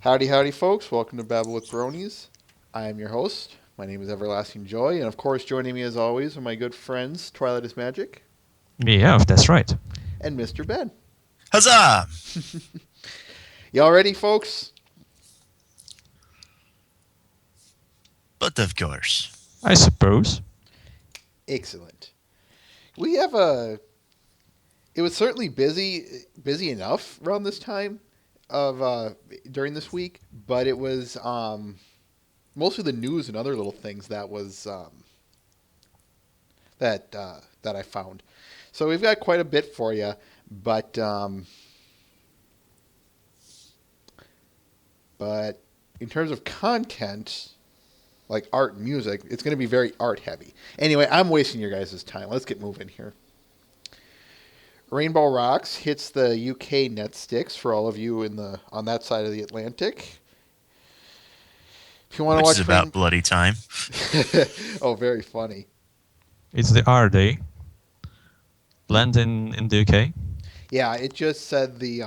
Howdy, howdy, folks. Welcome to Babble with Bronies. I am your host. My name is Everlasting Joy, and of course, joining me as always are my good friends, Twilight is Magic Yeah, that's right. and Mr. Ben. Huzzah! Y'all ready, folks? But of course. I suppose. Excellent. We have a. It was certainly busy enough around this time of during this week, but it was mostly the news and other little things that was that I found. So we've got quite a bit for you, but but in terms of content, like art and music, it's going to be very art heavy. Anyway, I'm wasting your guys' time. Let's get moving here. Rainbow Rocks hits the UK net sticks for all of you in the on that side of the Atlantic. If you want to Which is watch about bloody time. oh, very funny. It's the R Day. Land in the UK. Yeah, it just said the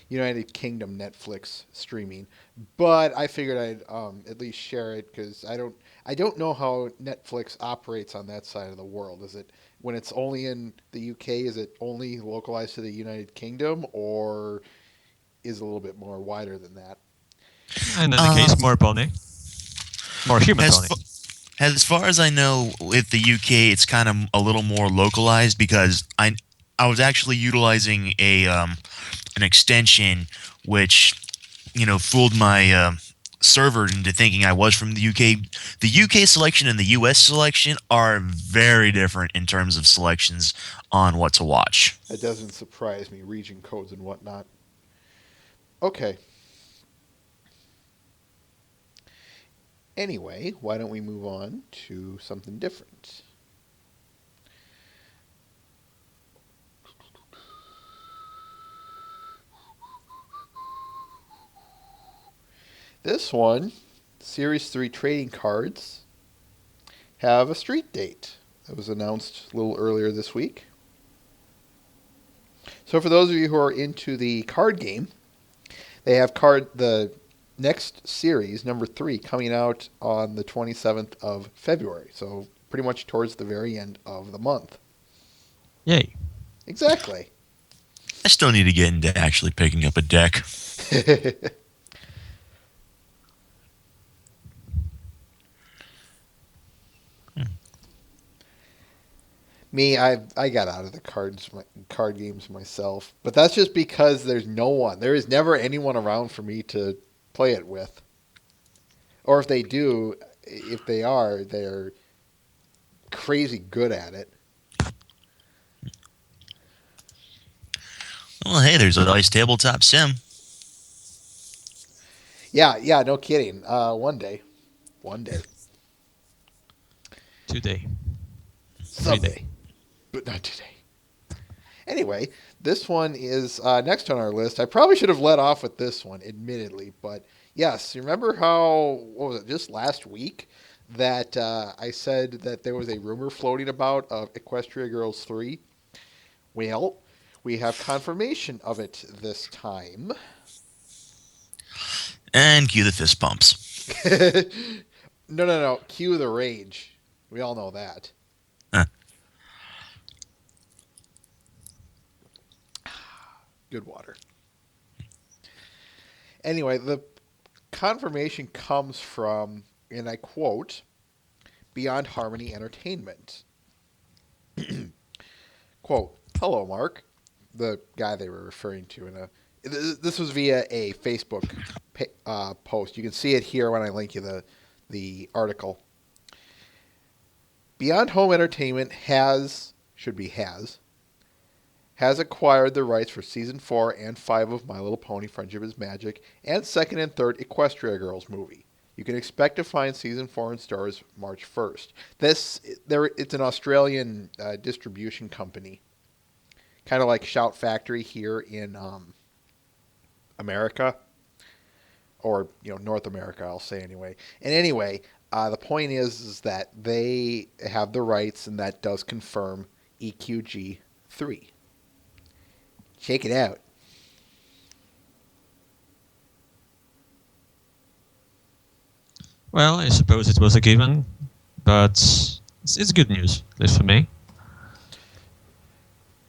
United Kingdom Netflix streaming, but I figured I'd at least share it because I don't know how Netflix operates on that side of the world. Is it when it's only in the UK? Is it only localized to the United Kingdom, or is it a little bit more wider than that? And in the Um, case, more Bonnie. More human as Bonnie. fa- as far as I know, with the UK, it's kind of a little more localized because I was actually utilizing a an extension which fooled my server into thinking I was from the UK. The UK selection and the US selection are very different in terms of selections on what to watch. That doesn't surprise me. Region codes and whatnot. Okay. Anyway, why don't we move on to something different? This one, Series 3 trading cards, have a street date that was announced a little earlier this week. So for those of you who are into the card game, they have the next series, number 3, coming out on the 27th of February. So pretty much towards the very end of the month. Yay. Exactly. I still need to get into actually picking up a deck. Me, I got out of the card games myself, but that's just because there's no one. There is never anyone around for me to play it with. Or if they do, if they are, they're crazy good at it. Well, hey, there's a nice tabletop sim. Yeah, yeah, no kidding. One day, Today. 3 day. someday, but not today. Anyway, this one is next on our list. I probably should have let off with this one, admittedly, but yes, you remember how what was it just last week that I said that there was a rumor floating about of Equestria Girls 3? Well, we have confirmation of it this time. And cue the fist pumps. No. Cue the rage. We all know that. Huh. Good water. Anyway, the confirmation comes from, and I quote, Beyond Harmony Entertainment. Quote, Hello, Mark, the guy they were referring to in a. This was via a Facebook post. You can see it here when I link you the article. Beyond Home Entertainment has acquired the rights for season 4 and 5 of My Little Pony: Friendship is Magic and second and third Equestria Girls movie. You can expect to find season 4 in stores March 1st. It's an Australian distribution company, kind of like Shout Factory here in America, or North America, I'll say anyway. And anyway, the point is that they have the rights, and that does confirm EQG 3. Check it out. Well, I suppose it was a given, but it's good news, at least for me.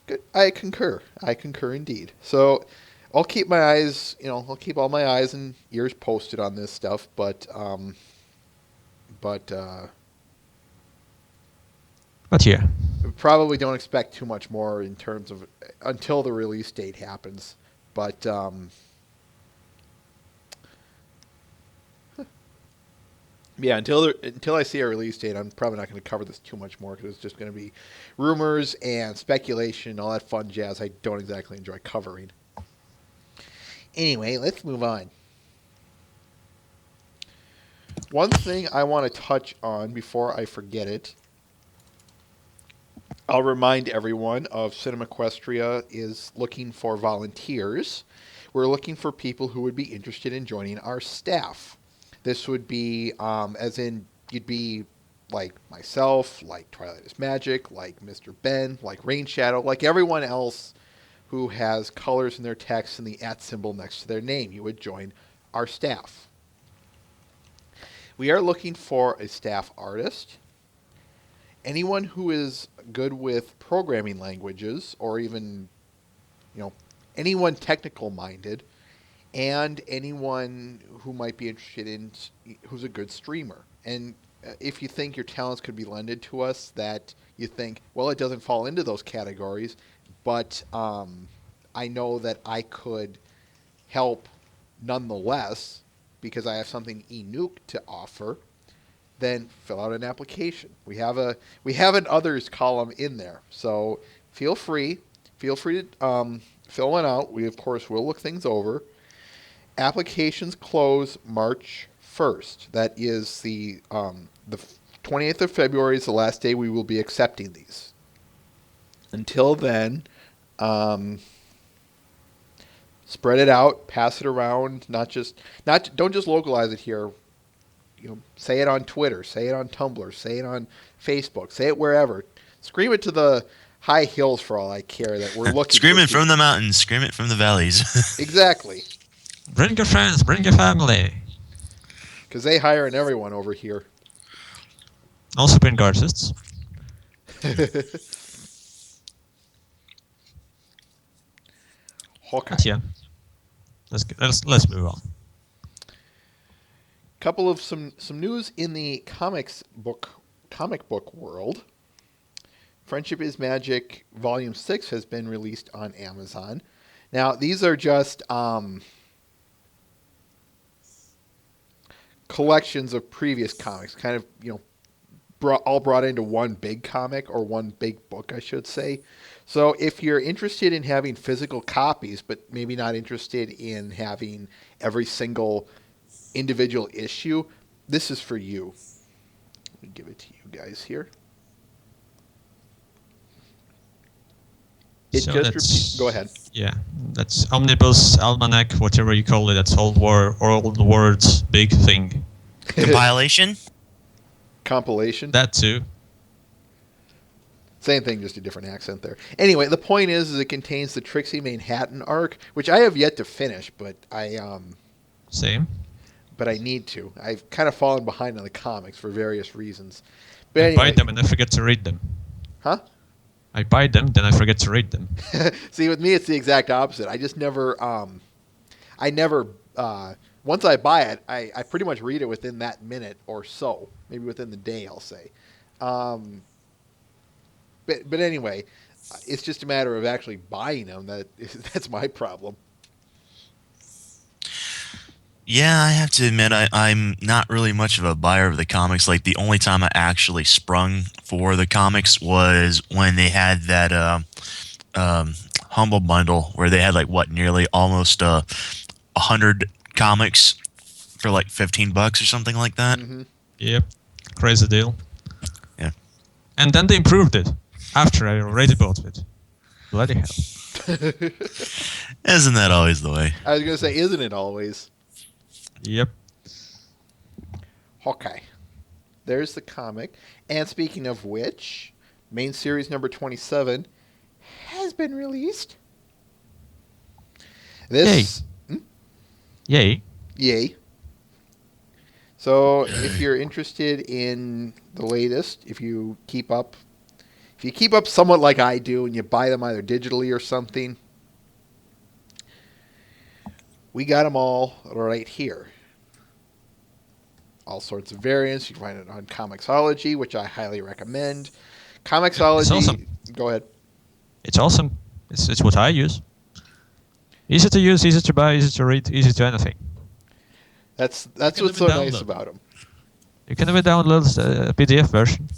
Good. I concur. I concur indeed. So I'll keep my eyes, I'll keep all my eyes and ears posted on this stuff, but But yeah, probably don't expect too much more in terms of until the release date happens. But yeah, until I see a release date, I'm probably not going to cover this too much more because it's just going to be rumors and speculation, all that fun jazz I don't exactly enjoy covering. Anyway, let's move on. One thing I want to touch on before I forget it, I'll remind everyone of Cinema Equestria is looking for volunteers. We're looking for people who would be interested in joining our staff. This would be, as in, you'd be like myself, like Twilight is Magic, like Mr. Ben, like Rain Shadow, like everyone else who has colors in their text and the @ symbol next to their name. You would join our staff. We are looking for a staff artist, anyone who is good with programming languages or even, you know, anyone technical minded, and anyone who might be interested in who's a good streamer. And if you think your talents could be lended to us, that you think, well, it doesn't fall into those categories, but I know that I could help nonetheless because I have something Enuke to offer, then fill out an application. We have an others column in there, so feel free to fill one out. We of course will look things over. Applications close March 1st. That is the 28th of February is the last day we will be accepting these. Until then, spread it out, pass it around. Don't just localize it here. Say it on Twitter, say it on Tumblr, say it on Facebook, say it wherever. Scream it to the high hills for all I care that we're looking Scream for it from people. the mountains, scream it from the valleys. Exactly, bring your friends, bring your family. because they hiring everyone over here. Also bring artists. Hawkeye. But yeah, let's move on. Couple of some news in the comic book world. Friendship is Magic Volume 6 has been released on Amazon. Now, these are just collections of previous comics, kind of, all brought into one big comic or one big book, I should say. So if you're interested in having physical copies, but maybe not interested in having every single individual issue, this is for you. Let me give it to you guys here. Go ahead. Yeah, that's Omnibus, Almanac, whatever you call it. That's old words, big thing. Compilation? Compilation. That too. Same thing, just a different accent there. Anyway, the point is it contains the Trixie Manhattan arc, which I have yet to finish, but Same. But I need to. I've kind of fallen behind on the comics for various reasons. But I anyway, buy them and I forget to read them. Huh? I buy them, then I forget to read them. See, with me, it's the exact opposite. I just never, once I buy it, I pretty much read it within that minute or so, maybe within the day, I'll say. But anyway, it's just a matter of actually buying them. That's my problem. Yeah, I have to admit, I'm not really much of a buyer of the comics. Like, the only time I actually sprung for the comics was when they had that Humble Bundle where they had, like, nearly almost 100 comics for, like, $15 or something like that. Mm-hmm. Yep. Crazy deal. Yeah. And then they improved it after I already bought it. Bloody hell. Isn't that always the way? I was going to say, isn't it always? Yep. Hawkeye. There's the comic. And speaking of which, main series number 27 has been released. Yay. Yay. So if you're interested in the latest, if you keep up somewhat like I do and you buy them either digitally or something, we got them all right here. All sorts of variants. You can find it on Comixology, which I highly recommend. It's awesome. Comixology, go ahead. It's awesome. It's what I use. Easy to use, easy to buy, easy to read, easy to anything. That's You can what's even so nice download. about them. You can even download a PDF version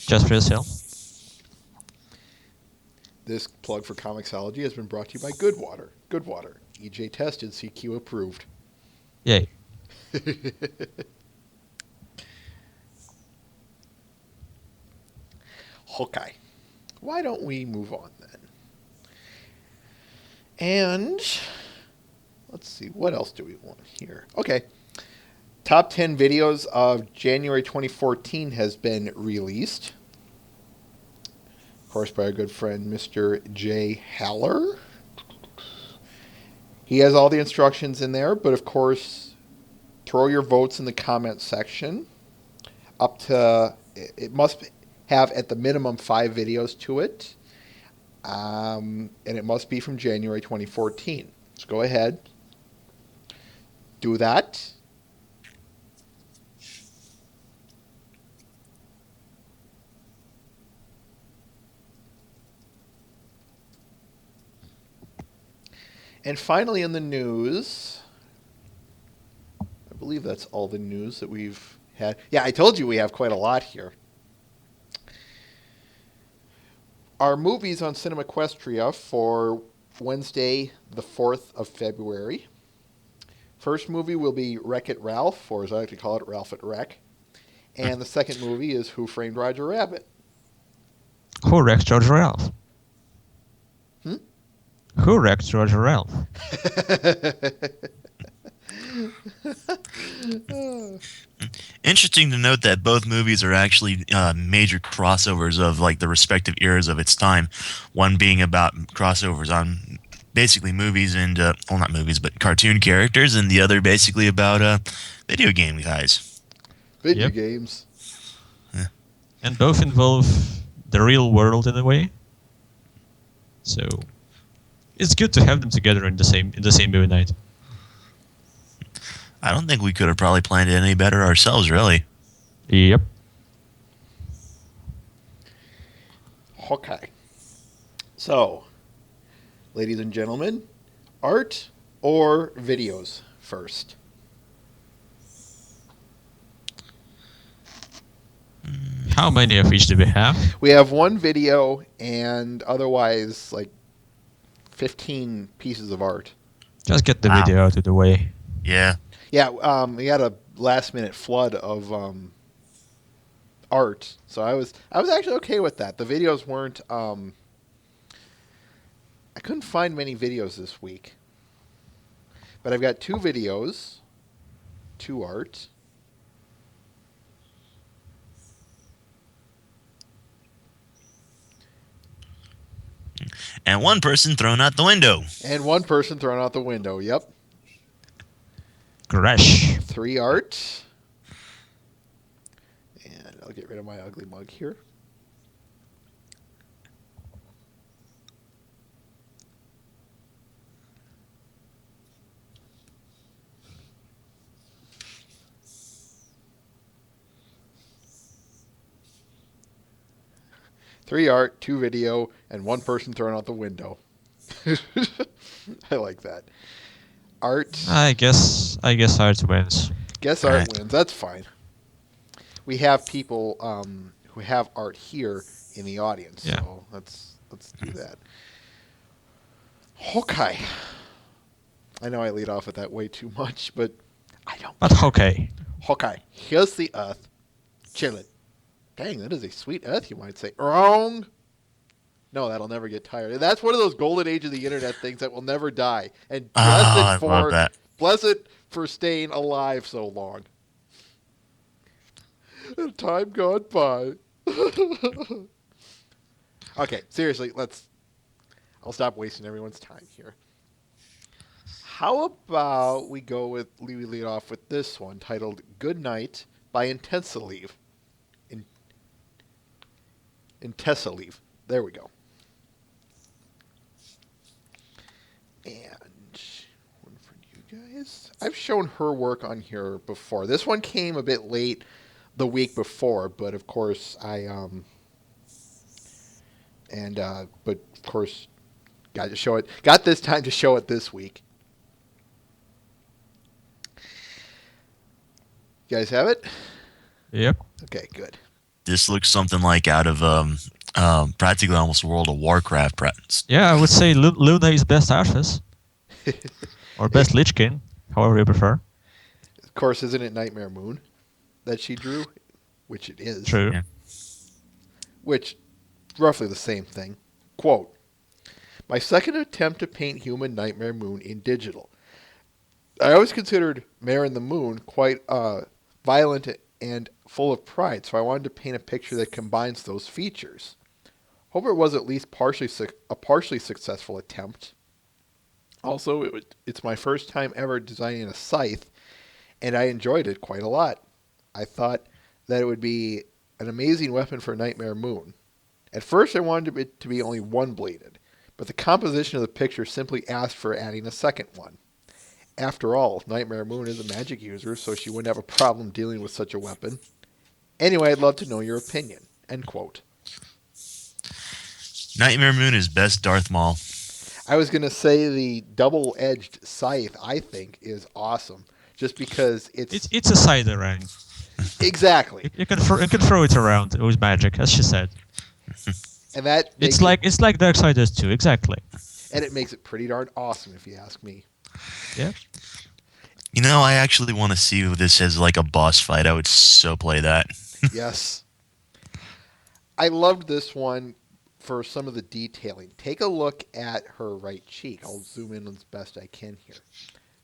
just for yourself. This plug for Comixology has been brought to you by Goodwater. Goodwater, EJ tested, CQ approved. Yay. Okay. Why don't we move on then? And let's see, what else do we want here? Okay. Top 10 videos of January 2014 has been released. Of course, by our good friend, Mr. Jay Haller. He has all the instructions in there, but of course, throw your votes in the comment section. It must have at the minimum 5 videos to it. And it must be from January 2014. So go ahead. Do that. And finally in the news, I believe that's all the news that we've had. Yeah, I told you we have quite a lot here. Our movies on Cinemaquestria for Wednesday, the 4th of February. First movie will be Wreck-It Ralph, or as I like to call it, Ralph at Wreck. And the second movie is Who Framed Roger Rabbit. Who wrecked Roger Ralph? Hmm? Who wrecked Roger Ralph? Interesting to note that both movies are actually major crossovers of like the respective eras of its time. One being about crossovers on basically movies and well, not movies, but cartoon characters, and the other basically about video game guys. Video Yep. games. And both involve the real world in a way. So it's good to have them together in the same movie night. I don't think we could have probably planned it any better ourselves, really. Yep. Okay. So, ladies and gentlemen, art or videos first? How many of each do we have? We have one video and otherwise like 15 pieces of art. Just get the Wow. video out of the way. Yeah. Yeah, we had a last minute flood of art, so I was actually okay with that. The videos weren't. I couldn't find many videos this week, but I've got 2 videos, 2 art. And one person thrown out the window. And 1 person thrown out the window. Yep. Crash. 3 art. And I'll get rid of my ugly mug here. Three art, 2 video, and 1 person thrown out the window. I like that. Art. I guess art wins. Guess All art right. wins. That's fine. We have people who have art here in the audience, Yeah. so let's do that. Okay. I know I lead off with that way too much, but I don't. But okay. Okay. Here's the Earth. Chilling. Dang, that is a sweet Earth, you might say. Wrong. No, that'll never get tired. That's one of those golden age of the internet things that will never die. And I love that. bless it for staying alive so long. And time gone by. Okay, seriously, I'll stop wasting everyone's time here. How about we lead off with this one titled "Good Night" by Intensaleave. In Intensaleave. There we go. And one for you guys. I've shown her work on here before. This one came a bit late the week before, but of course but of course got to show it. Got this time to show it this week. You guys have it? Yep. Okay, good. This looks something like out of practically almost World of Warcraft. Yeah, I would say Luna is best Arthas. Or best Lichkin, however you prefer. Of course, isn't it Nightmare Moon that she drew? Which it is. True. Yeah. Which, roughly the same thing. Quote, my second attempt to paint human Nightmare Moon in digital. I always considered Mare and the Moon quite violent and full of pride, so I wanted to paint a picture that combines those features. Hope it was at least a partially successful attempt. Also, it's my first time ever designing a scythe, and I enjoyed it quite a lot. I thought that it would be an amazing weapon for Nightmare Moon. At first, I wanted it to be only one-bladed, but the composition of the picture simply asked for adding a second one. After all, Nightmare Moon is a magic user, so she wouldn't have a problem dealing with such a weapon. Anyway, I'd love to know your opinion. End quote. Nightmare Moon is best Darth Maul. I was going to say the double-edged scythe, I think, is awesome. Just because It's a side rank. Exactly. You can throw it around with magic, as she said. And that It's like Darksiders 2, exactly. And it makes it pretty darn awesome, if you ask me. Yeah. You know, I actually want to see this as like a boss fight. I would so play that. Yes. I loved this one for some of the detailing. Take a look at her right cheek. I'll zoom in as best I can here.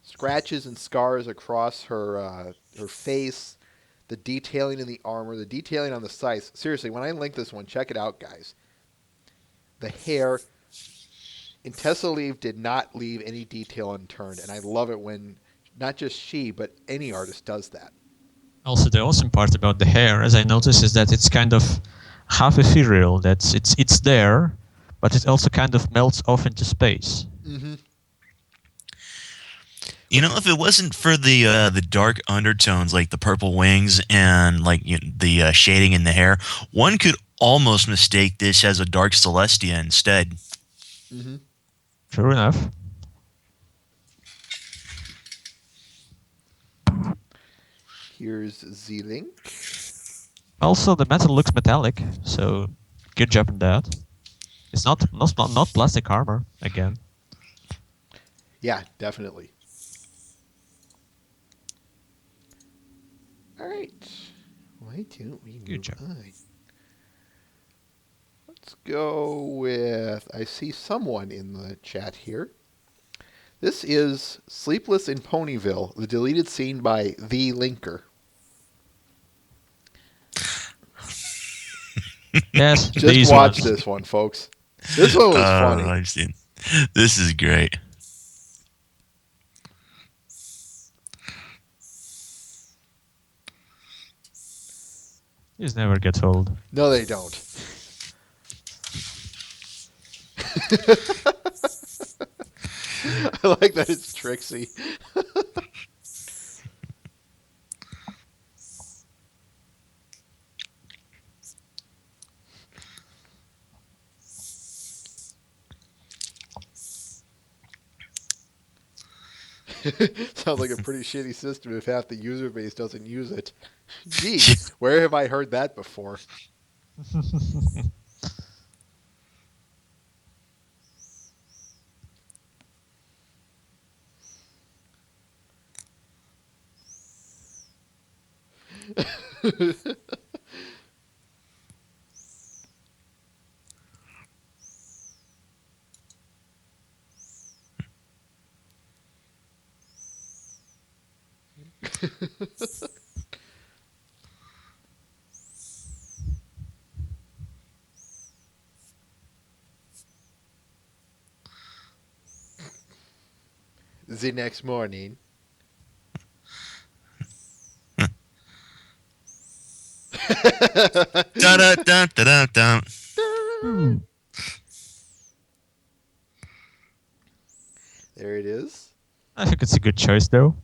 Scratches and scars across her face, the detailing in the armor, the detailing on the scythe. Seriously, when I link this one, check it out, guys. The hair. Intensaleave did not leave any detail unturned, and I love it when not just she, but any artist does that. Also, the awesome part about the hair, as I noticed, is that it's kind of half ethereal. That's it's there, but it also kind of melts off into space. Mm-hmm. You know, if it wasn't for the dark undertones, like the purple wings and like the shading in the hair, one could almost mistake this as a Dark Celestia instead. Mm-hmm. True enough. Here's Z-Link. Also, the metal looks metallic, so good job on that. It's not plastic armor again. Yeah, definitely. All right. Why don't we Good move job. on? Let's go with... I see someone in the chat here. This is Sleepless in Ponyville, the deleted scene by The Linker. Yes, Just these watch ones. this one, folks. This one was funny. I've seen. This is great. These never get old. No, they don't. I like that it's Trixie. Sounds like a pretty shitty system if half the user base doesn't use it. Gee, where have I heard that before? The next morning. Da da da da da da. Ooh. There it is. I think it's a good choice, though.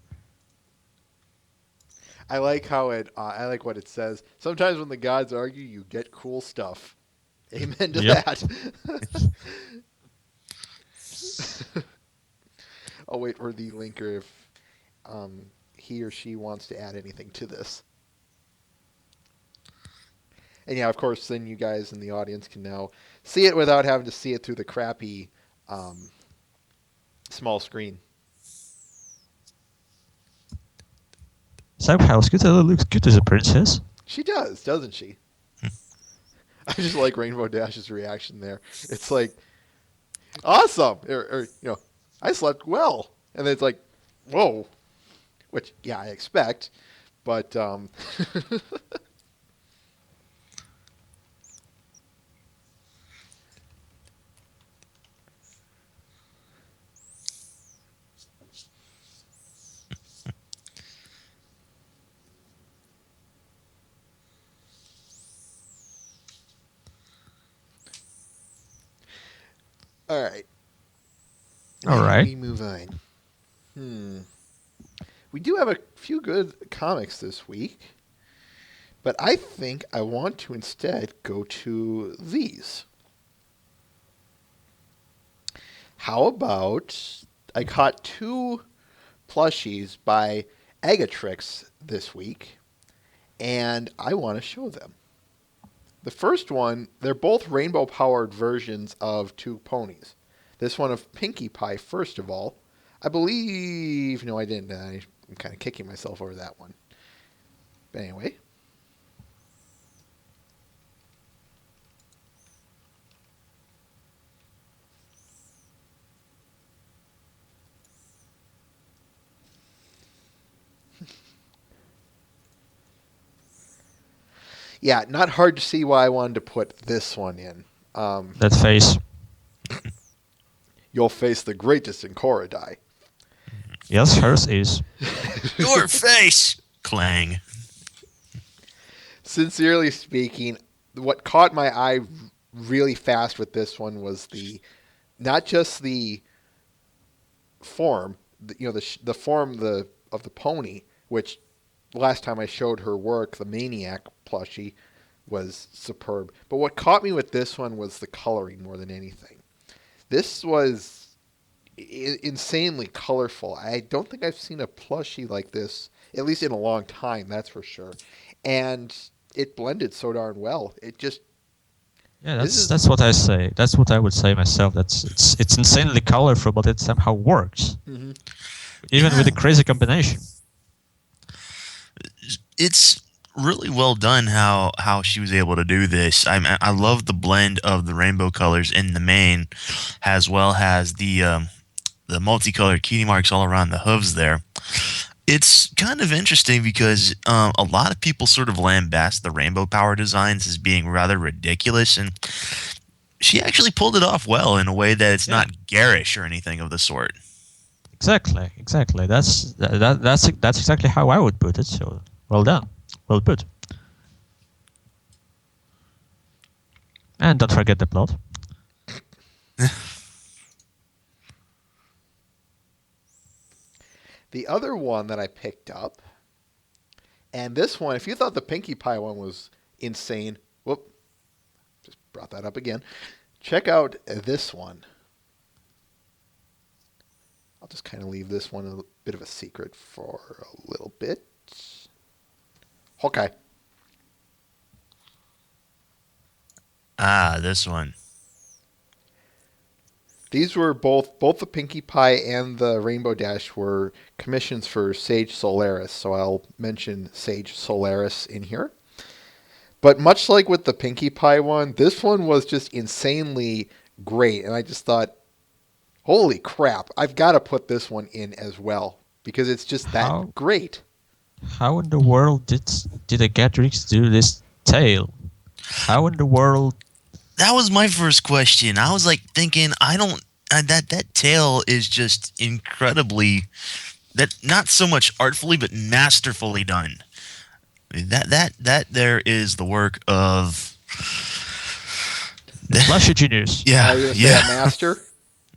I like how it. I like what it says. Sometimes when the gods argue, you get cool stuff. Amen to Yep. that. I'll wait for the linker if he or she wants to add anything to this. And yeah, of course, then you guys in the audience can now see it without having to see it through the crappy small screen. Somehow Scooter looks good as a princess. She does, doesn't she? I just like Rainbow Dash's reaction there. It's like, awesome, or I slept well, and then it's like, whoa, which yeah, I expect, but all right. All Why don't right. we move on? We do have a few good comics this week, but I think I want to instead go to these. How about I caught two plushies by Agatrix this week, and I want to show them. The first one, they're both rainbow-powered versions of two ponies. This one of Pinkie Pie, first of all. I believe... No, I didn't. I'm kind of kicking myself over that one. But anyway. Yeah, not hard to see why I wanted to put this one in. That face. You'll face the greatest in Korodai. Yes, hers is. Your face! Clang. Sincerely speaking, what caught my eye really fast with this one was not just the form, the form of the pony, which last time I showed her work, the Maniac plushie was superb. But what caught me with this one was the coloring more than anything. This was insanely colorful. I don't think I've seen a plushie like this, at least in a long time, that's for sure. And it blended so darn well. It just Yeah, This is- that's what I say. That's what I would say myself. It's insanely colorful, but it somehow works, even with a crazy combination. It's really well done how she was able to do this. I love the blend of the rainbow colors in the mane, as well as the multicolored cutie marks all around the hooves there. It's kind of interesting because a lot of people sort of lambast the rainbow power designs as being rather ridiculous, and she actually pulled it off well in a way that it's not garish or anything of the sort. Exactly. That's exactly how I would put it. So well done, well put. And don't forget the plot. The other one that I picked up, and this one, if you thought the Pinkie Pie one was insane, whoop, just brought that up again. Check out this one. I'll just kind of leave this one a bit of a secret for a little bit. Okay. Ah, this one. These were both the Pinkie Pie and the Rainbow Dash were commissions for Sage Solaris, so I'll mention Sage Solaris in here. But much like with the Pinkie Pie one, this one was just insanely great, and I just thought, holy crap, I've got to put this one in as well, because it's just that great. How in the world did a Gatrix do this tail? How in the world? That was my first question. I was like thinking, that tail is just incredibly, that not so much artfully but masterfully done. I mean, that there is the work of Flashy genius. yeah, Are you gonna say a yeah. master?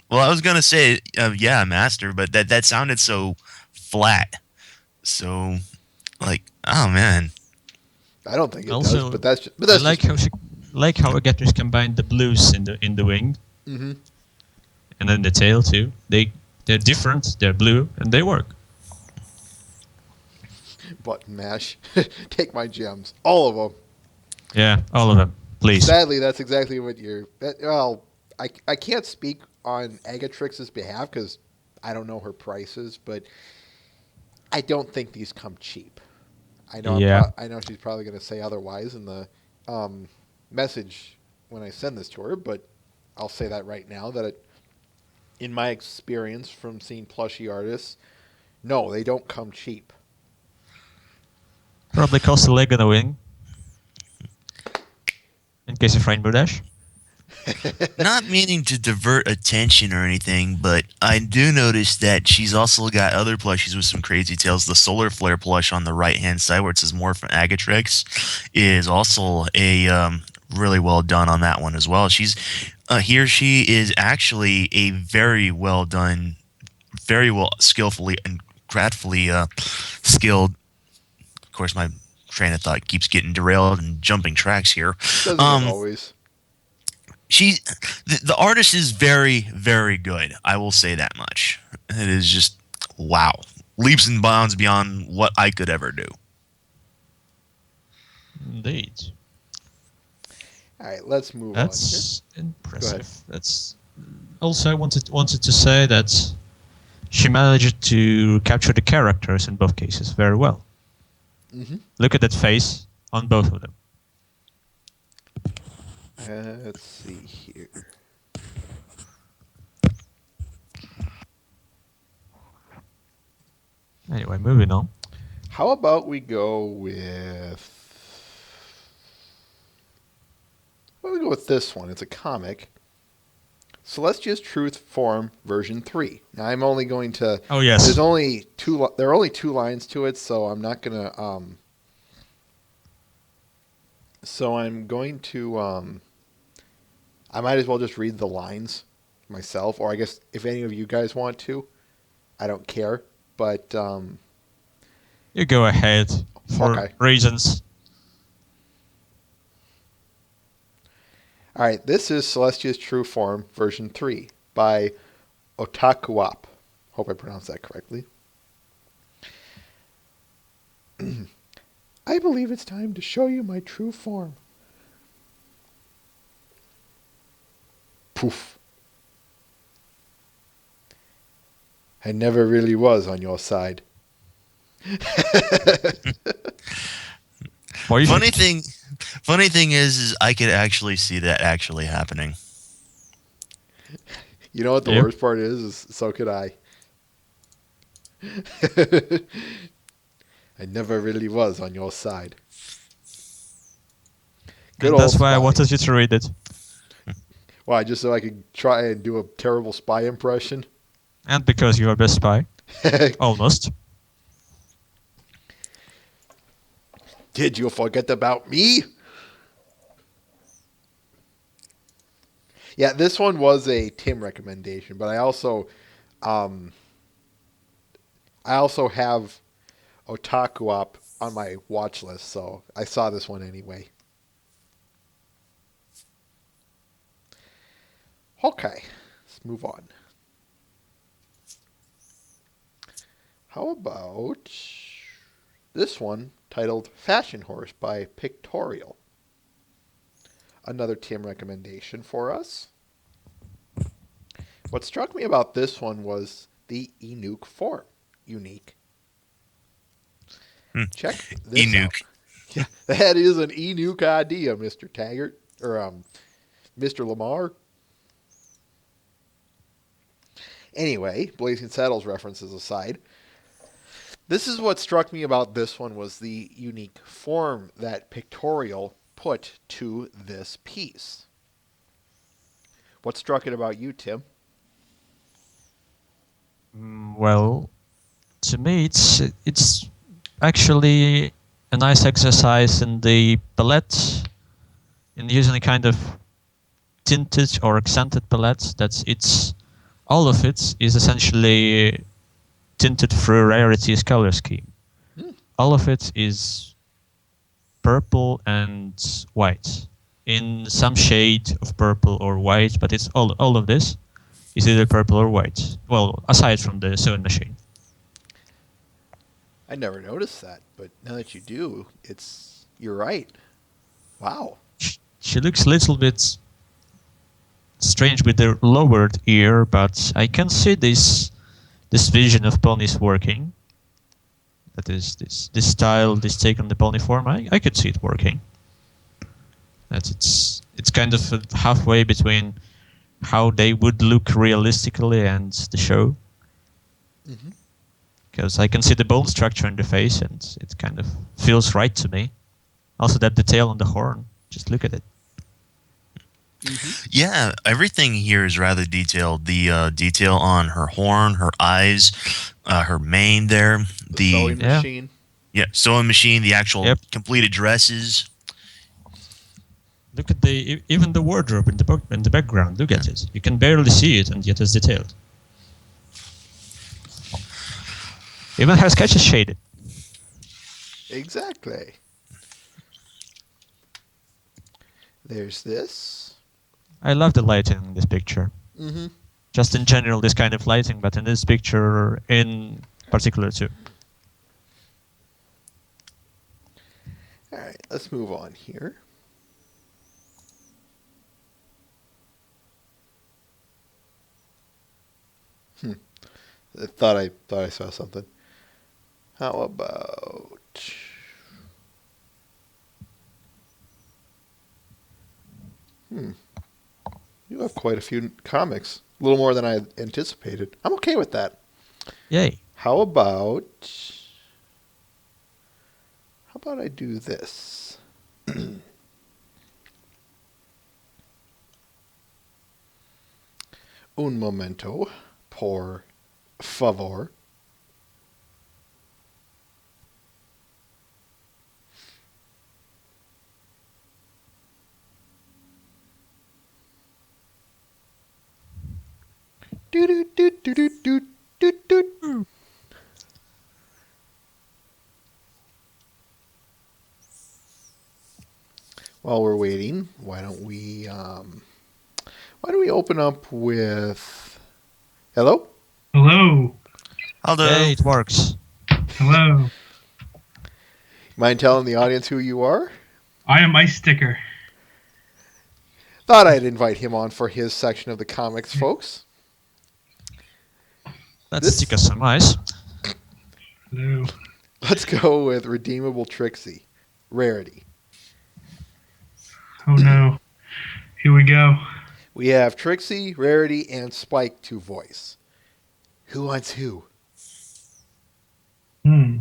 Well, I was gonna say yeah, master, but that sounded so flat. So like, oh man, I don't think it does, but Also, I that's like just how me. she, like how Agatris combined the blues in the wing Hmm. and then the tail too. They're different. They're blue and they work. Button mash. Take my gems, all of them. Yeah, all of them. Please. Sadly, that's exactly what you're. Well, I can't speak on Agatrix's behalf because I don't know her prices, but I don't think these come cheap. Yeah. I know she's probably going to say otherwise in the um, message when I send this to her, but I'll say that right now that in my experience from seeing plushie artists, no, they don't come cheap. Probably cost a leg and a wing in case of Rainbow Dash. not meaning to divert attention or anything, but I do notice that she's also got other plushies with some crazy tails. The Solar Flare plush on the right hand side, where it says more from Agatrix, is also a really well done on that one as well. She's he or she is actually a very well done, very well skillfully and gratefully skilled. Of course, my train of thought keeps getting derailed and jumping tracks here. Doesn't it Um, always? she the artist is very very good. I will say that much. It is just wow, leaps and bounds beyond what I could ever do. Indeed. All right, let's move on here. That's Go ahead. impressive. That's also I wanted to say that she managed to capture the characters in both cases very well. Hmm. Look at that face on both of them. Let's see here. Anyway, moving on. How about we go with? Why don't we go with this one? It's a comic. Celestia's Truth Form version 3. Now I'm only going to Oh yes. there's only two there are only two lines to it, so I'm not going to so I'm going to I might as well just read the lines myself, or I guess if any of you guys want to, I don't care, but You go ahead for okay. reasons. All right, this is Celestia's True Form version 3 by Otakuap. Hope I pronounced that correctly. I believe it's time to show you my true form. Poof. I never really was on your side. Why you Funny should- thing, funny thing is I could actually see that actually happening. You know what the Yep. worst part is so could I. I never really was on your side. Good And old that's why I spy. wanted you to read it. Why, just so I could try and do a terrible spy impression? And because you're a best spy. Almost. Did you forget about me? Yeah, this one was a Tim recommendation, but I also have Otaku Up on my watch list, so I saw this one anyway. Okay, let's move on. How about this one titled Fashion Horse by Pictorial? Another Tim recommendation for us. What struck me about this one was the Enuke form. Unique. Check this out. Enuke. Yeah, that is an Enuke idea, Mr. Taggart. Or Mr. Lamar. Anyway, Blazing Saddles references aside, this is what struck me about this one was the unique form that Pictorial put to this piece. What struck it about you, Tim? Well, to me, it's actually a nice exercise in the palette, in using a kind of tinted or accented palette. That's all of it is essentially tinted through Rarity's color scheme. All of it is purple and white, in some shade of purple or white, but it's all of this is either purple or white. Well, aside from the sewing machine. I never noticed that, but now that you do, you're right. Wow. She looks a little bit strange with the lowered ear, but I can see this vision of ponies working. That is this style, this take on the pony form. I could see it working. That it's kind of halfway between how they would look realistically and the show. Because I can see the bone structure in the face, and it kind of feels right to me. Also, that detail on the horn. Just look at it. Yeah, everything here is rather detailed. The detail on her horn, her eyes, her mane there, The sewing Yeah. machine. sewing machine, the actual Yep. completed dresses. Look at even the wardrobe in the background. Look at it. You can barely see it, and yet it's detailed. Even her sketch is shaded. Exactly. There's this. I love the lighting in this picture. Mm-hmm. Just in general, this kind of lighting, but in this picture in particular too. All right, let's move on here. I thought I saw something. How about you have quite a few comics. A little more than I anticipated. I'm okay with that. Yay. How about I do this? Un momento, por favor. Do do do do do do do do. While we're waiting, why don't we open up with hello? Hello. Although, Yay, it works. Hello. Mind telling the audience who you are? I am Ice Sticker. Thought I'd invite him on for his section of the comics, folks. Let's This- stick us some ice. Hello. Let's go with Redeemable Trixie, Rarity. Oh no. Here we go. We have Trixie, Rarity, and Spike to voice. Who wants who? Hmm.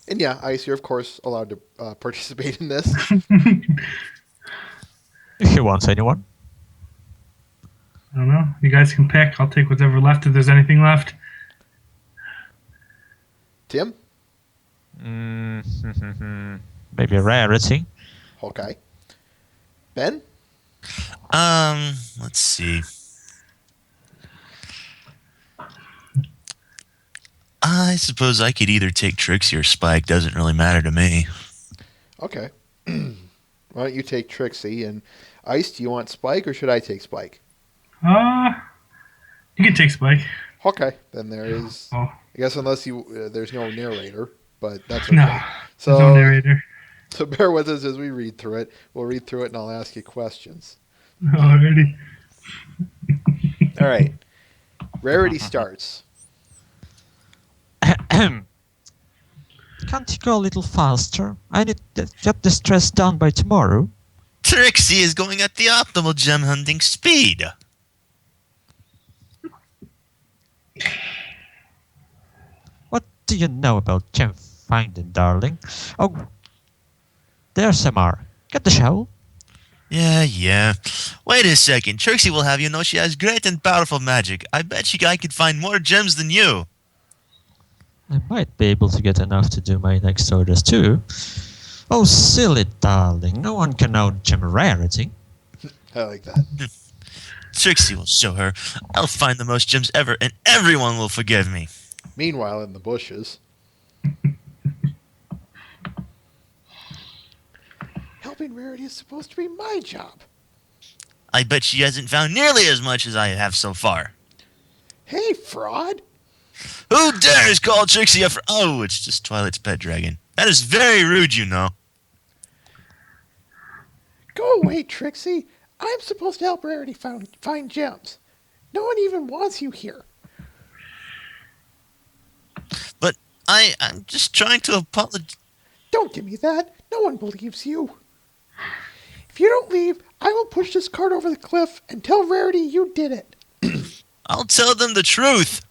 And yeah, Ice, you're of course allowed to participate in this. If he wants anyone. I don't know. You guys can pick. I'll take whatever left if there's anything left. Tim? Maybe a Rarity. Okay. Ben? let's see. I suppose I could either take Trixie or Spike. Doesn't really matter to me. Okay. Why don't you take Trixie? And Ice, do you want Spike or should I take Spike? You can take Spike. Okay. Then there is, Oh. I guess unless there's no narrator, but that's okay. No. There's So, no narrator. so bear with us as we read through it. We'll read through it and I'll ask you questions. Already. All right. Rarity starts. Can't you go a little faster? I need to get this dress done by tomorrow. Trixie is going at the optimal gem hunting speed. What do you know about gem finding, darling? Oh, there's Samar. Get the shovel. Yeah. Wait a second. Trixie will have you know she has great and powerful magic. I bet I could find more gems than you. I might be able to get enough to do my next orders too. Oh, silly darling, no one can know gem rarity. I like that. Trixie will show her. I'll find the most gems ever, and everyone will forgive me. Meanwhile, in the bushes, helping Rarity is supposed to be my job. I bet she hasn't found nearly as much as I have so far. Hey, fraud! Who dares call Trixie a Oh, it's just Twilight's pet dragon. That is very rude, you know. Go away, Trixie. I'm supposed to help Rarity find gems. No one even wants you here. But I'm just trying to apologize. Don't give me that. No one believes you. If you don't leave, I will push this cart over the cliff and tell Rarity you did it. I'll tell them the truth.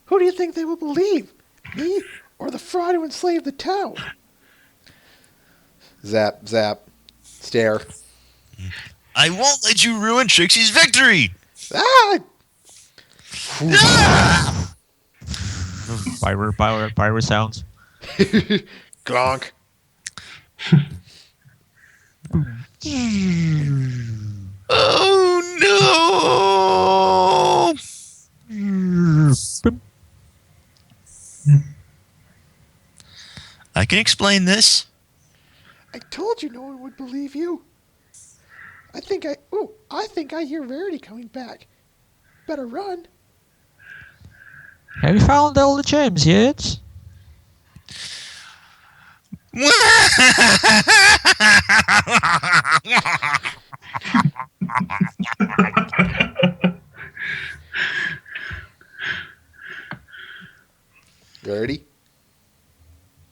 Who do you think they will believe? Me or the fraud who enslaved the town? Zap, zap, stare. I won't let you ruin Trixie's victory. Ah! Ah! Fire sounds. Gronk. Oh no! I can explain this. I told you no one would believe you. I think I hear Rarity coming back. Better run. Have you found all the gems yet? Rarity?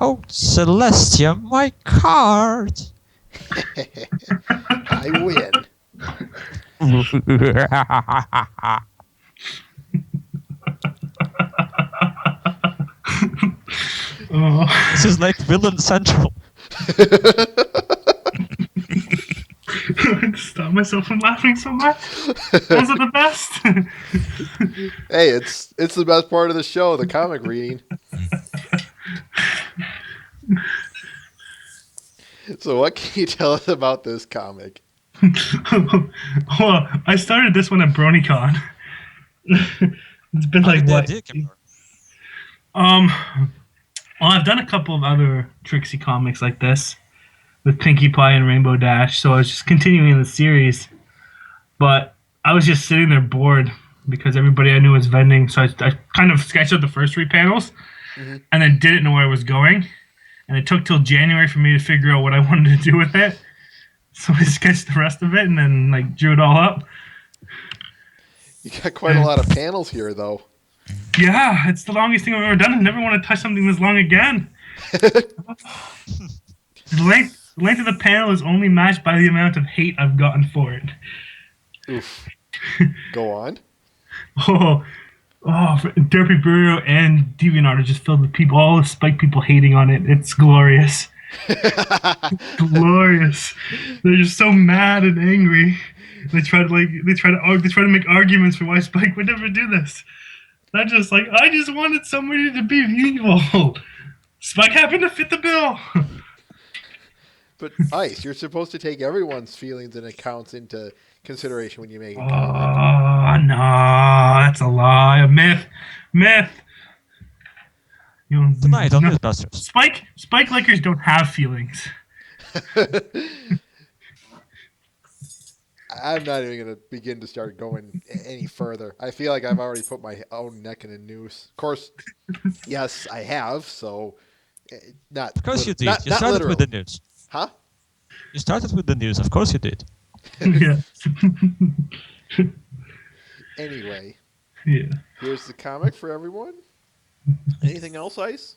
Oh, Celestia, my card! I win. Oh. This is like Villain Central. Stop myself from laughing so much. Those are the best. Hey, it's the best part of the show, the comic reading. So what can you tell us about this comic? Well, I started this one at BronyCon. It's been How like did the what? idea come Um, well, I've done a couple of other Trixie comics like this with Pinkie Pie and Rainbow Dash, so I was just continuing the series. But I was just sitting there bored because everybody I knew was vending, so I kind of sketched out the first three panels and then didn't know where I was going. And it took till January for me to figure out what I wanted to do with it. So I sketched the rest of it and then like drew it all up. You got quite a lot of panels here, though. Yeah, it's the longest thing I've ever done. I never want to touch something this long again. The length of the panel is only matched by the amount of hate I've gotten for it. Oof. Go on. Oh, Derpy Burial and DeviantArt are just filled with people, all the Spike people hating on it. It's glorious. Glorious. They're just so mad and angry. They try to make arguments for why Spike would never do this. I just wanted somebody to be evil. Spike happened to fit the bill. But Ice, you're supposed to take everyone's feelings and accounts into consideration when you make a comic. Oh no, that's a lie, a myth. You know, Tonight on no, Mythbusters. Spike likers don't have feelings. I'm not even going to begin to start going any further. I feel like I've already put my own neck in a noose. Of course, yes, I have. So, not. Of course you did. Not, You not started with literally. the news. Huh? You started with the news. Of course you did. Yeah. Anyway, Yeah. here's the comic for everyone. Anything else, Ice?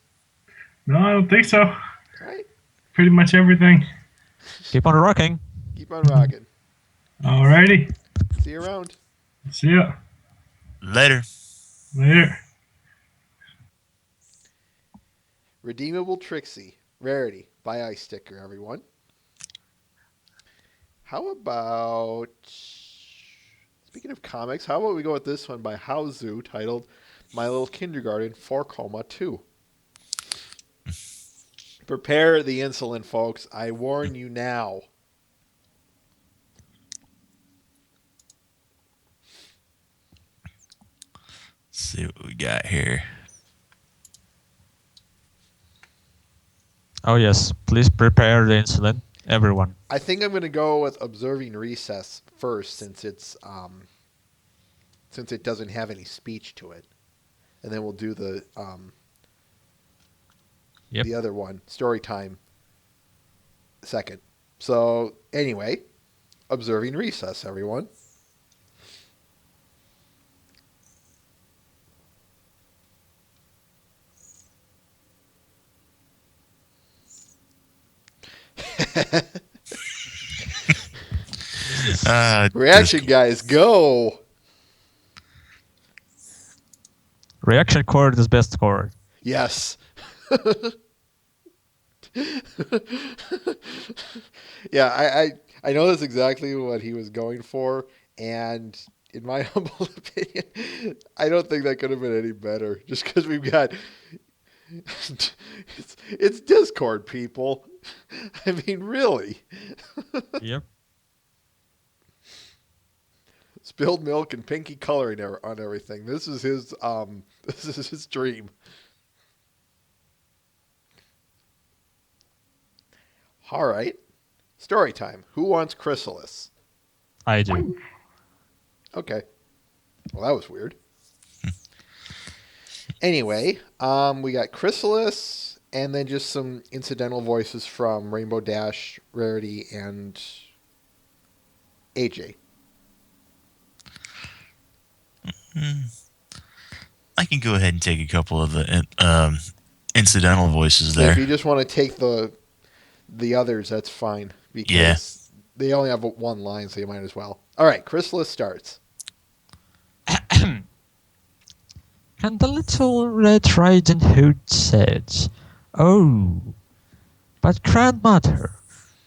No, I don't think so. All right. Pretty much everything. Keep on rocking. Keep on rocking. Alrighty. See you around. See ya. Later. Later. Redeemable Trixie. Rarity. By Ice Sticker, everyone. How about, speaking of comics, how about we go with this one by Haozu titled My Little Kindergarten 4, 2. Prepare the insulin, folks. I warn you now. Let's see what we got here. Oh yes, please prepare the insulin, everyone. I think I'm going to go with Observing Recess first, since it doesn't have any speech to it, and then we'll do the other one, Story Time, second. So anyway, Observing Recess, everyone. Reaction, guys, go! Reaction chord is best chord. Yes. Yeah, I know that's exactly what he was going for, and in my humble opinion, I don't think that could have been any better. Just because we've got it's Discord, people. I mean, really. Yep. Spilled milk and pinky coloring on everything. This is his this is his dream. All right. Story time. Who wants Chrysalis? I do. Okay. Well, that was weird. Anyway, we got Chrysalis and then just some incidental voices from Rainbow Dash, Rarity, and AJ. I can go ahead and take a couple of the incidental voices there. If you just want to take the others, that's fine. Because they only have one line, so you might as well. All right, Chrysalis starts. And the little Red Riding Hood said, "Oh, but grandmother,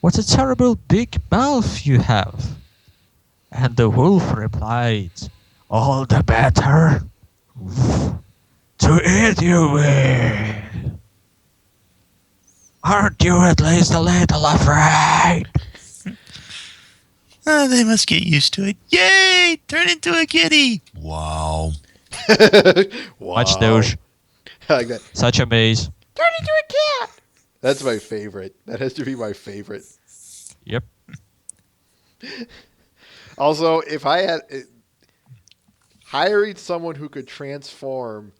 what a terrible big mouth you have." And the wolf replied, "All the better to eat you with. Aren't you at least a little afraid?" They must get used to it. Yay! Turn into a kitty. Wow. Wow. Watch those. I like that. Such a maze. Turn into a cat. That's my favorite. That has to be my favorite. Yep. Also, if I had hiring someone who could transform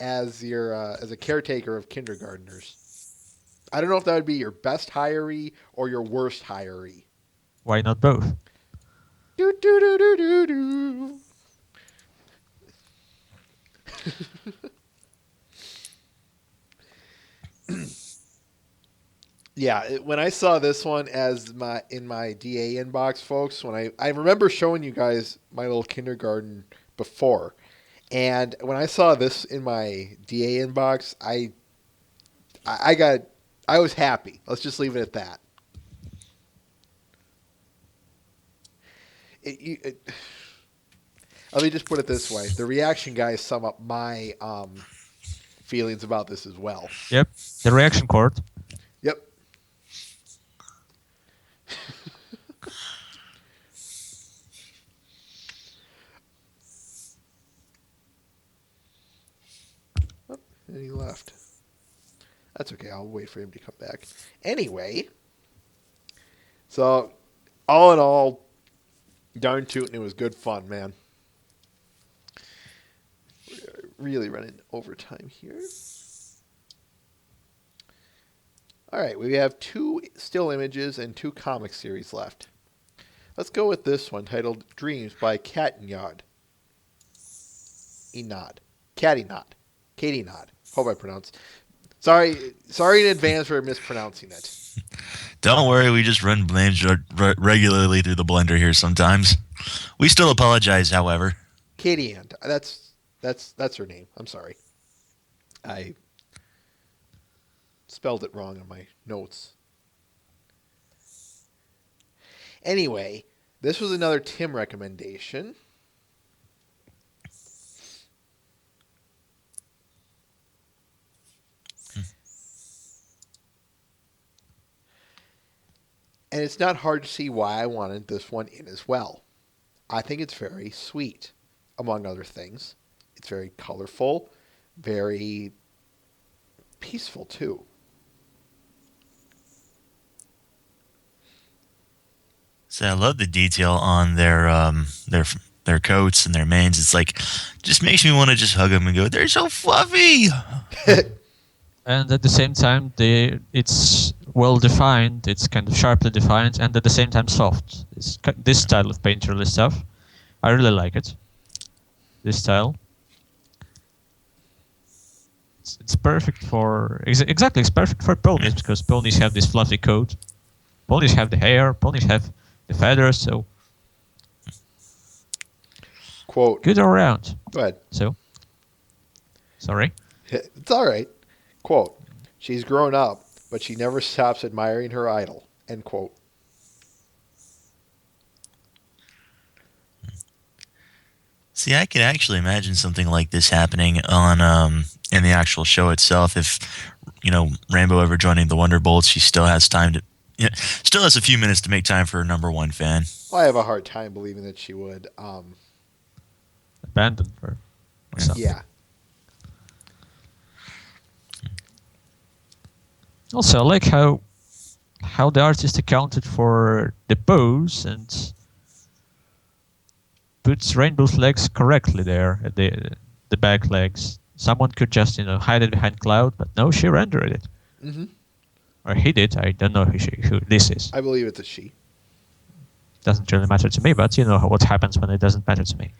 as as a caretaker of kindergartners, I don't know if that would be your best hiree or your worst hiree. Why not both? Do do do do do do. Yeah, when I saw this one as in my DA inbox, folks, when I remember showing you guys my little kindergarten before, and when I saw this in my DA inbox, I was happy. Let's just leave it at that. Let me just put it this way: the reaction guys sum up my feelings about this as well. Yep. The reaction chord. Yep. Oh, and he left. That's okay. I'll wait for him to come back. Anyway, so all in all, darn tootin', it was good fun, man. We're really running overtime here. All right, we have 2 still images and 2 comic series left. Let's go with this one titled Dreams by Cat Nod. Catty Nod. Katie Nod. Hope I pronounced. Sorry in advance for mispronouncing it. Don't worry, we just run names regularly through the blender here sometimes. We still apologize, however. Katie Ann. That's her name. I'm sorry. I spelled it wrong on my notes. Anyway, this was another Tim recommendation. And it's not hard to see why I wanted this one in as well. I think it's very sweet, among other things. It's very colorful, very peaceful too. So I love the detail on their coats and their manes. It's like, just makes me want to just hug them and go, they're so fluffy. And at the same time, it's well defined. It's kind of sharply defined, and at the same time soft. This style of painterly stuff, I really like it. This style. It's perfect for exactly. It's perfect for ponies because ponies have this fluffy coat. Ponies have the hair. Ponies have the feathers. So Quote. good all around. Go ahead. So sorry. It's all right. Quote. She's grown up, but she never stops admiring her idol. End quote. See, I could actually imagine something like this happening on in the actual show itself. If Rainbow ever joining the Wonderbolts, she still has time to, still has a few minutes to make time for her number one fan. Well, I have a hard time believing that she would. Abandon her. Or something. Yeah. Also, I like how the artist accounted for the pose and puts Rainbow's legs correctly there, at the back legs. Someone could just hide it behind Cloud, but no, she rendered it. Mm-hmm. Or he did. I don't know who this is. I believe it's a she. Doesn't really matter to me, but you know what happens when it doesn't matter to me.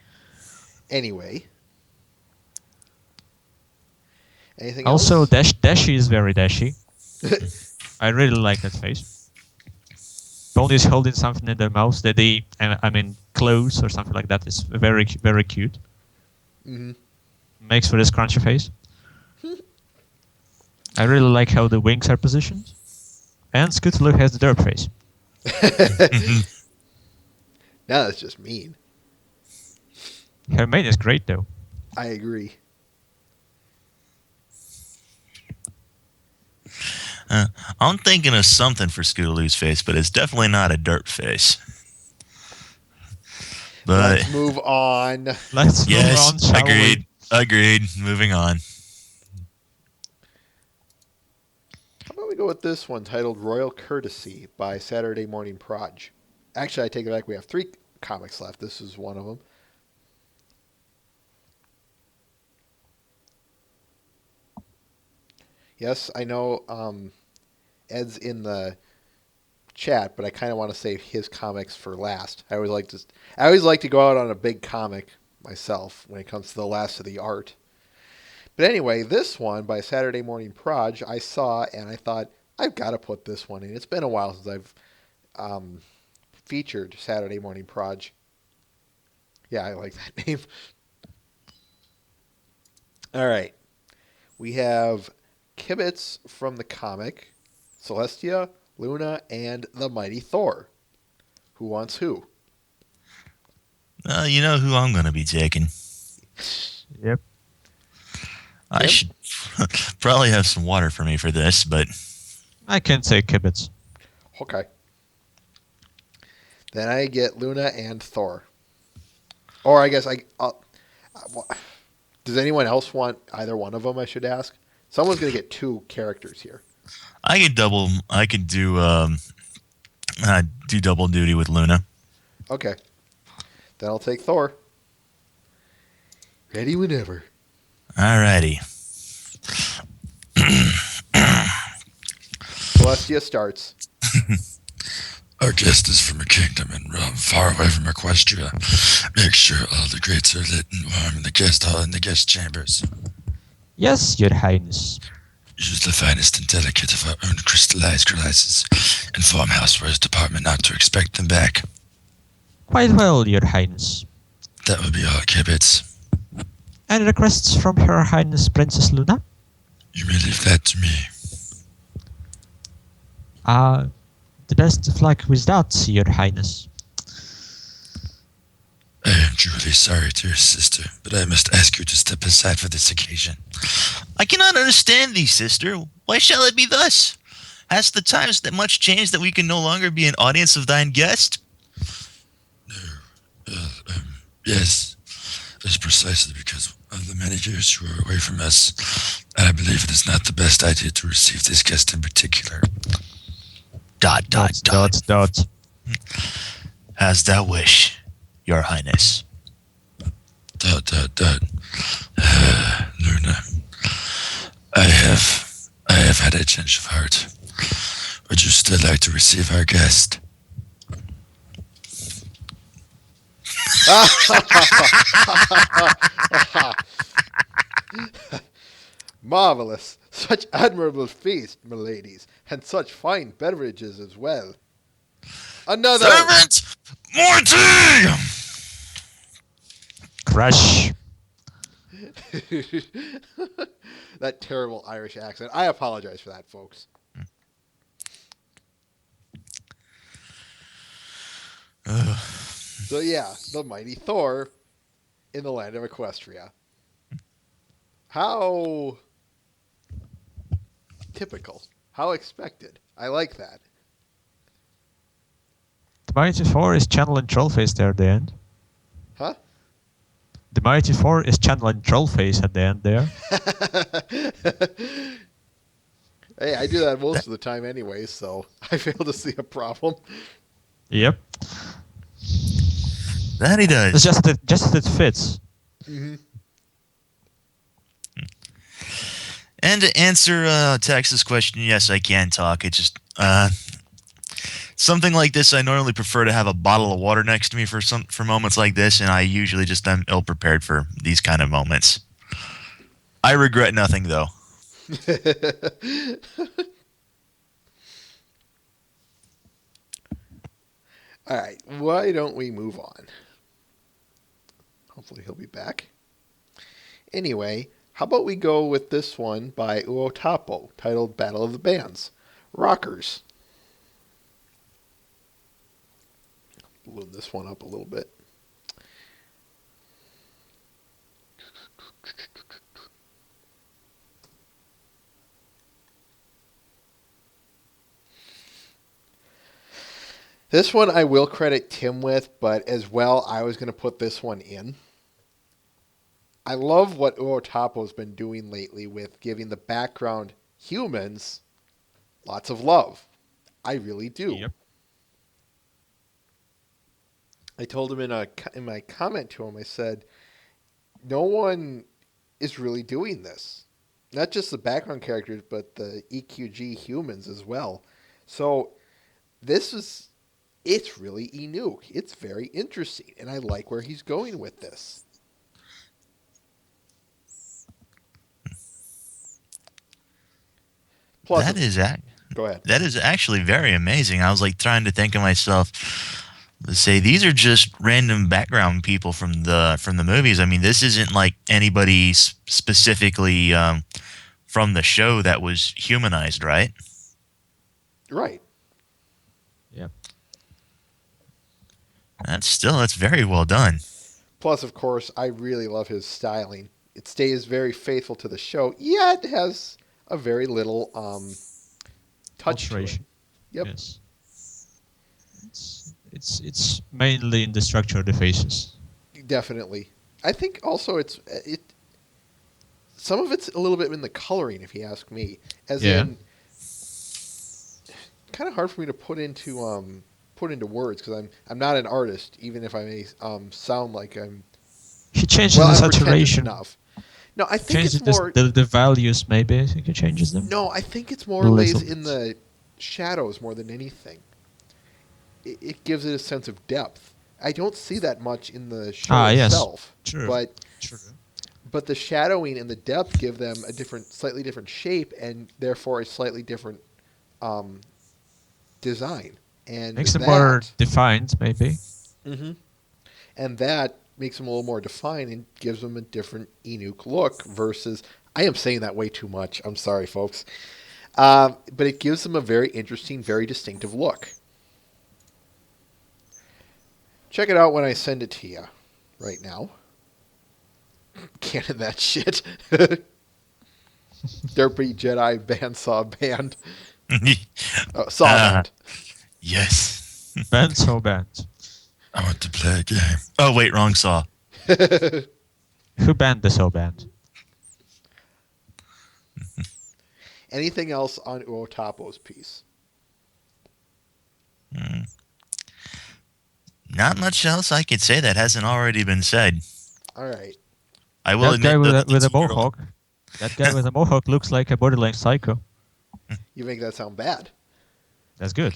Anyway. Anything Also, else? Dashi is very dashy. I really like that face. Ponies holding something in their mouths that clothes or something like that is very, very cute. Mm-hmm. Makes for this crunchy face. I really like how the wings are positioned. And Scootaloo has the derp face. Now that's just mean. Her mane is great though. I agree. I'm thinking of something for Scootaloo's face, but it's definitely not a derp face. But Let's move on. Let's yes, move on, shall we? agreed. Moving on. How about we go with this one titled Royal Courtesy by Saturday Morning Proj. Actually, I take it back. We have 3 comics left. This is one of them. Yes, I know Ed's in the chat, but I kind of want to save his comics for last. I always like to go out on a big comic myself when it comes to the last of the art. But anyway, this one by Saturday Morning Proj I saw and I thought I've got to put this one in. It's been a while since I've featured Saturday Morning Proj. Yeah, I like that name. All right. We have Kibitz from the comic, Celestia, Luna, and the Mighty Thor. Who wants who? You know who I'm going to be taking. Yep. I Yep. should probably have some water for me for this, but I can take Kibitz. Okay. Then I get Luna and Thor. Or I guess does anyone else want either one of them, I should ask? Someone's going to get 2 characters here. I could do double duty with Luna. Okay. Then I'll take Thor. Ready whenever. Alrighty. Celestia starts. Our guest is from a kingdom in realm far away from Equestria. Make sure all the grates are lit and warm in the guest hall and the guest chambers. Yes, Your Highness. Use the finest and delicate of our own crystallized glasses. Inform Houseware's department not to expect them back. Quite well, Your Highness. That will be all, Kibitz. Any requests from Her Highness Princess Luna? You may leave that to me. the best of luck with that, Your Highness. I am truly sorry, dear sister, but I must ask you to step aside for this occasion. I cannot understand thee, sister. Why shall it be thus? Hast the times that much changed that we can no longer be an audience of thine guest? Yes, it's precisely because of the many years you were away from us, and I believe it is not the best idea to receive this guest in particular. ... Dot. As thou wish, Your Highness. ... Luna, I have had a change of heart. Would you still like to receive our guest? Marvelous. Such admirable feast, my ladies, and such fine beverages as well. Another. Servant! More tea! Crash. That terrible Irish accent. I apologize for that, folks. So yeah, the mighty Thor in the land of Equestria. How typical. How expected. I like that. The Mighty Thor is channeling Trollface there at the end. Huh? The Mighty Thor is channeling Trollface at the end there. Hey, I do that most of the time anyway, so I fail to see a problem. Yep. That he does. It's just that it fits. Mm-hmm. And to answer Tex's question, yes, I can talk. It's just something like this. I normally prefer to have a bottle of water next to me for moments like this, and I usually just am ill prepared for these kind of moments. I regret nothing, though. All right, why don't we move on? Hopefully he'll be back. Anyway, how about we go with this one by Uotapo, titled Battle of the Bands. Rockers. Balloon this one up a little bit. This one I will credit Tim with, but as well, I was going to put this one in. I love what Uotapo's been doing lately with giving the background humans lots of love. I really do. Yep. I told him in my comment to him, I said, no one is really doing this. Not just the background characters, but the EQG humans as well. So it's really Enoch. It's very interesting, and I like where he's going with this. Plus, go ahead. That is actually very amazing. I was like trying to think of myself. Let's say these are just random background people from the movies. I mean, this isn't like anybody specifically from the show that was humanized, right? Right. Yep. That's very well done. Plus, of course, I really love his styling. It stays very faithful to the show, yet has a very little touch to it. Yep. Yes. It's mainly in the structure of the faces. Definitely. I think also it some of it's a little bit in the coloring, if you ask me. As in, kind of hard for me to put into words because I'm not an artist, even if I may sound like I'm. He changes Well, the I'm pretentious saturation. enough. No, I think Changes it's more. the values maybe. I think he changes them. No, I think it's more A lays little in the shadows more than anything. It gives it a sense of depth. I don't see that much in the show itself. Yes. True. But the shadowing and the depth give them a slightly different shape, and therefore a slightly different design. And makes them more defined, maybe. Mm-hmm. And that makes them a little more defined and gives them a different Enoch look versus. I am saying that way too much. I'm sorry, folks. But it gives them a very interesting, very distinctive look. Check it out when I send it to you right now. Canon that shit. Derpy Jedi Bandsaw Band. Saw Band. Yes. Band so banned. I want to play a game. Oh wait, wrong saw. Who banned the so band? Anything else on Uotapo's piece? Not much else I could say that hasn't already been said. All right. I will That guy admit with that with a the two girl- mohawk. That guy with a mohawk looks like a borderline psycho. You make that sound bad. That's good.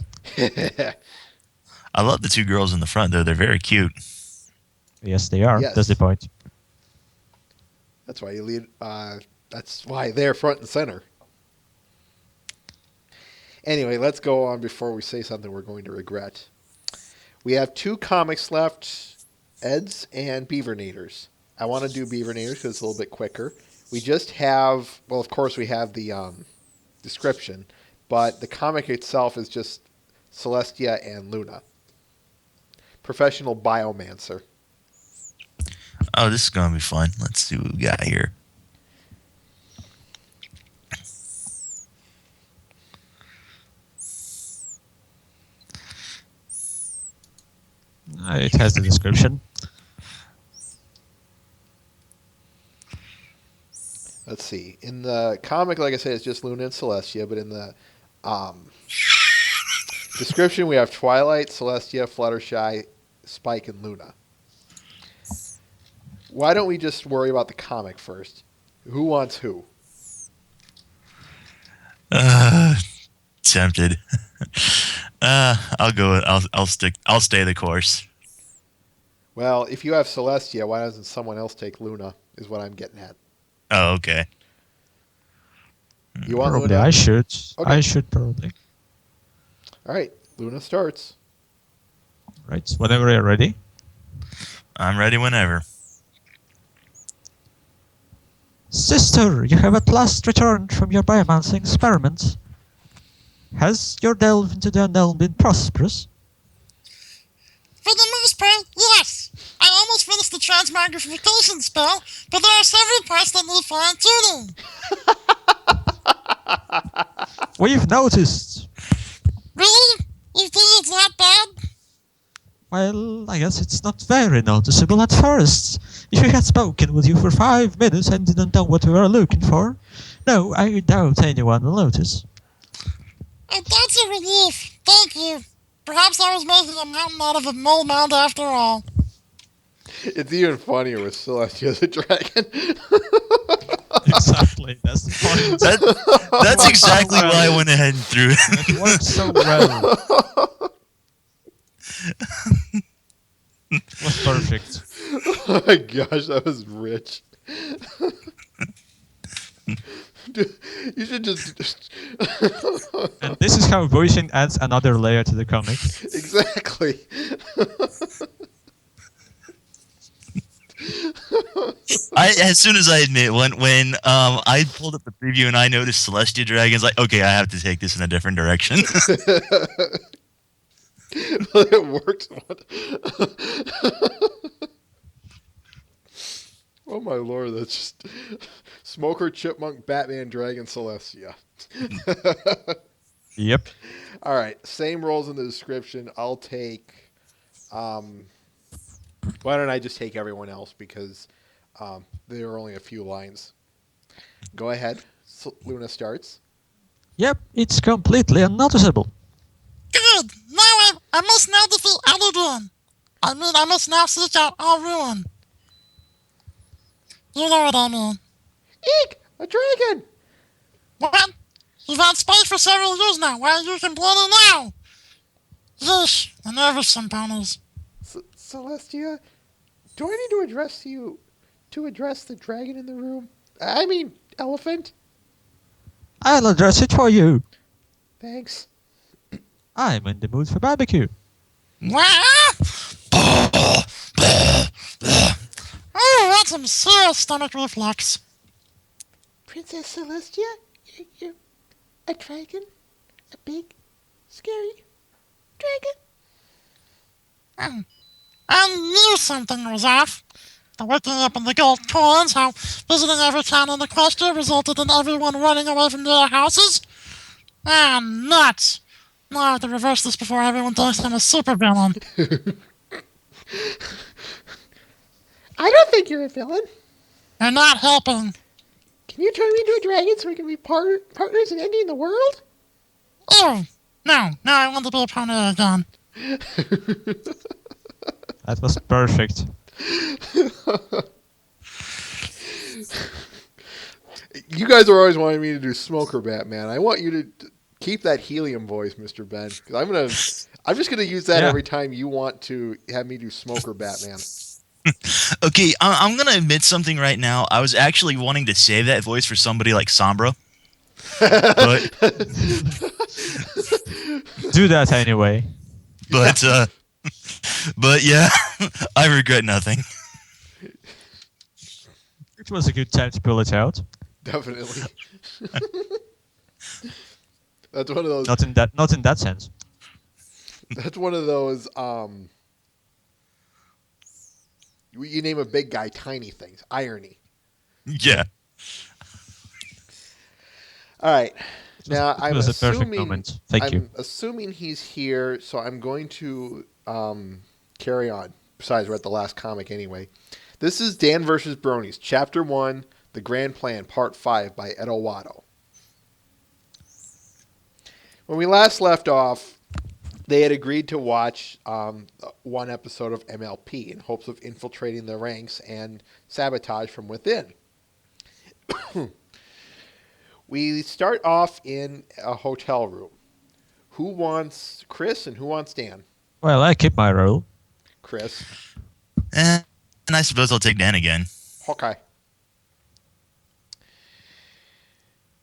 I love the two girls in the front though. They're very cute. Yes, they are. Yes. That's the point. That's why you lead. That's why they're front and center. Anyway, let's go on before we say something we're going to regret. We have 2 comics left, Eds and Beavernators. I want to do Beavernators because it's a little bit quicker. We just have, well, of course, we have the description, but the comic itself is just Celestia and Luna. Professional Biomancer. Oh, this is gonna be fun. Let's see what we got here. It has the description. Let's see. In the comic, like I said, it's just Luna and Celestia, but in the description, we have Twilight, Celestia, Fluttershy, Spike, and Luna. Why don't we just worry about the comic first? Who wants who? Tempted. I'll go. I'll stick. I'll stay the course. Well, if you have Celestia, why doesn't someone else take Luna? Is what I'm getting at. Oh, okay. You want Probably Luna? I should. Okay. I should probably. All right, Luna starts. Right. Whenever you're ready. I'm ready whenever. Sister, you have at last returned from your biomancing experiment. Has your delve into the unknown been prosperous? For the most part, yes. I almost finished the transmagnification spell, but there are several parts that need fine-tuning. We've noticed. Really? You think it's that bad? Well, I guess it's not very noticeable at first. If we had spoken with you for 5 minutes and didn't know what we were looking for, no, I doubt anyone will notice. And that's a relief. Thank you. Perhaps I was making a mountain out of a mole mound after all. It's even funnier with Celestia as a dragon. Exactly, that's the point. That's exactly why I went ahead and threw it. It works so well. It was perfect. Oh my gosh, that was rich. Dude, you should just And this is how voicing adds another layer to the comic. exactly. As soon as I admit when I pulled up the preview and I noticed Celestia Dragons, like, okay, I have to take this in a different direction. Well, it worked. Oh my lord, that's just Smoker, Chipmunk, Batman, Dragon, Celestia. Yep. All right, same roles in the description. I'll take. Why don't I just take everyone else because there are only a few lines. Go ahead. Luna starts. Yep, it's completely unnoticeable. Good. Now I must now defeat Aludon. I mean, I must now seek out our ruin. You know what I mean. Eek! A dragon! What? You've had space for several years now. Why are you complaining now? Yeesh, the nervous symphonies. Celestia, do I need to address you to address the dragon in the room? I mean, elephant. I'll address it for you. Thanks. I'm in the mood for barbecue. What? Oh, that's some serious stomach reflux. Princess Celestia, you're a dragon? A big, scary dragon? I knew something was off. The waking up in the gold coins, how visiting every town in Equestria resulted in everyone running away from their houses. Ah, nuts! Now I have to reverse this before everyone thinks I'm a supervillain. I don't think you're a villain. You're not helping. Can you turn me into a dragon so we can be partners in ending the world? Ew! No, I want to be a pony again. That was perfect. You guys are always wanting me to do Smoker Batman. I want you to keep that helium voice, Mr. Ben. 'Cause I'm just gonna use that Yeah. every time you want to have me do Smoker Batman. Okay, I'm gonna admit something right now. I was actually wanting to save that voice for somebody like Sombra, but Do that anyway. but yeah, I regret nothing. It was a good time to pull it out. Definitely. That's one of those. Not in that sense. That's one of those. You name a big guy tiny things. Irony. Yeah. All right. Now It I'm was a perfect assuming. moment. Thank you. I'm assuming he's here, so I'm going to carry on. Besides, we're at the last comic anyway. This is Dan versus Bronies, Chapter 1, The Grand Plan, Part 5 by Edo Watto. When we last left off, they had agreed to watch one episode of MLP in hopes of infiltrating the ranks and sabotage from within. We start off in a hotel room. Who wants Chris and who wants Dan? Well, I keep my role. Chris. And I suppose I'll take Dan again. Okay.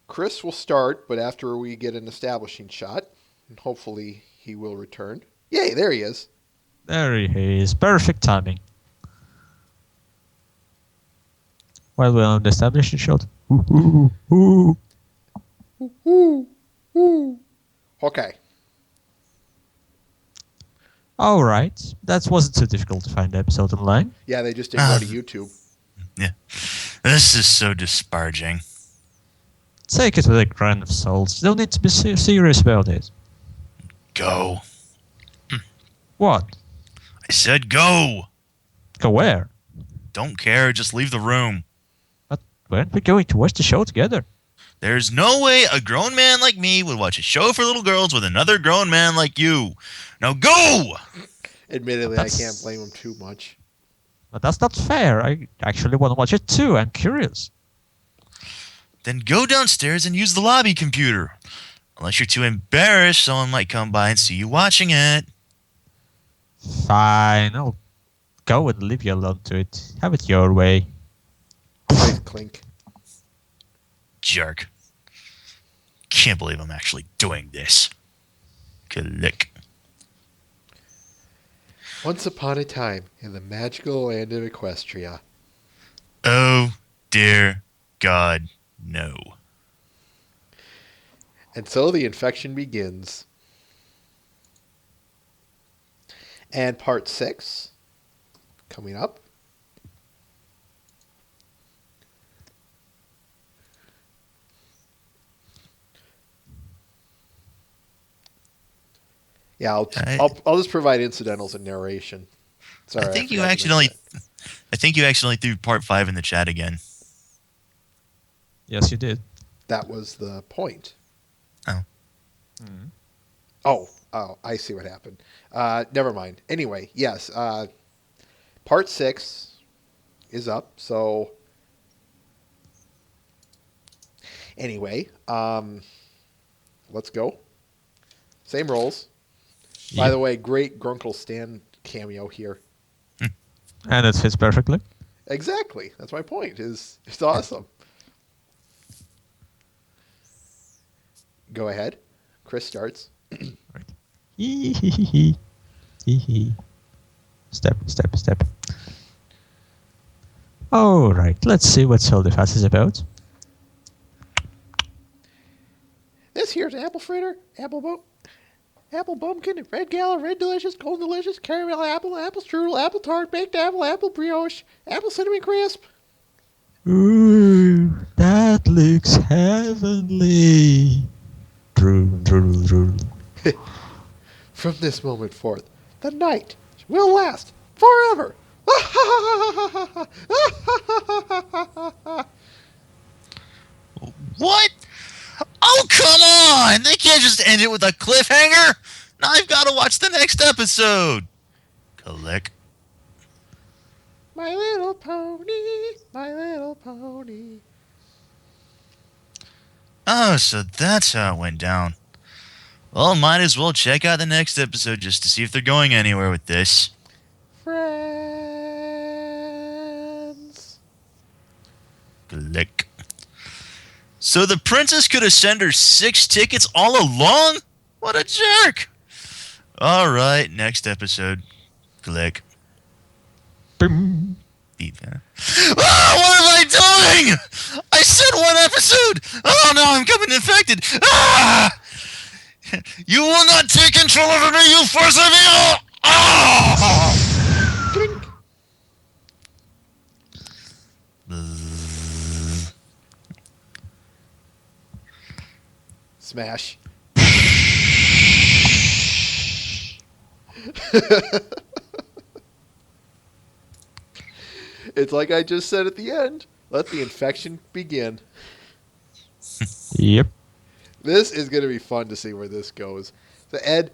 Chris will start, but after we get an establishing shot, and hopefully he will return. Yay, there he is. There he is. Perfect timing. While we're on the establishing shot. Ooh, ooh, ooh. Okay. Alright. That wasn't so difficult to find the episode online. Yeah, they just didn't go to YouTube. Yeah. This is so disparaging. Take it with a grain of salt. Don't need to be serious about it. Go. What? I said go. Go where? Don't care, just leave the room. But weren't we going to watch the show together? There's no way a grown man like me would watch a show for little girls with another grown man like you. Now go! Admittedly, I can't blame him too much. But that's not fair. I actually want to watch it too. I'm curious. Then go downstairs and use the lobby computer. Unless you're too embarrassed, someone might come by and see you watching it. Fine. I'll go and leave you alone to it. Have it your way. Nice clink. Jerk. Can't believe I'm actually doing this. Click. Once upon a time in the magical land of Equestria. Oh, dear God, no. And so the infection begins. And part 6 coming up. Yeah, I'll just provide incidentals and narration. Sorry, I think you forgot to mention accidentally threw part 5 in the chat again. Yes, you did. that was the point. Oh. Oh, I see what happened. Never mind. Anyway, yes, part 6 is up. So anyway, let's go. Same roles. By the way, great Grunkle Stan cameo here. And it fits perfectly. Exactly. That's my point. It's awesome. Go ahead. Chris starts. Hee hee hee hee. Hee hee. Step. Alright, let's see what Soldifast is about. This here's Apple Fritter, Apple Boat. apple bumpkin, red gala, red delicious, golden delicious, caramel apple, apple strudel, apple tart, baked apple, apple brioche, apple cinnamon crisp. Ooh, that looks heavenly. Drool, drool, drool. From this moment forth, the night will last forever. What? Oh, come on! They can't just end it with a cliffhanger! Now I've got to watch the next episode! Click. My little pony, my little pony. Oh, so that's how it went down. Well, might as well check out the next episode just to see if they're going anywhere with this. Friends. Click. So the princess could have sent her 6 tickets all along? What a jerk! Alright, next episode. Click. Boom. What am I doing? I said 1 episode! Oh no, I'm becoming infected! Ah! You will not take control over me, you force of evil! Ah! Clink. Smash. It's like I just said at the end. Let the infection begin. Yep. This is going to be fun to see where this goes. So, Ed,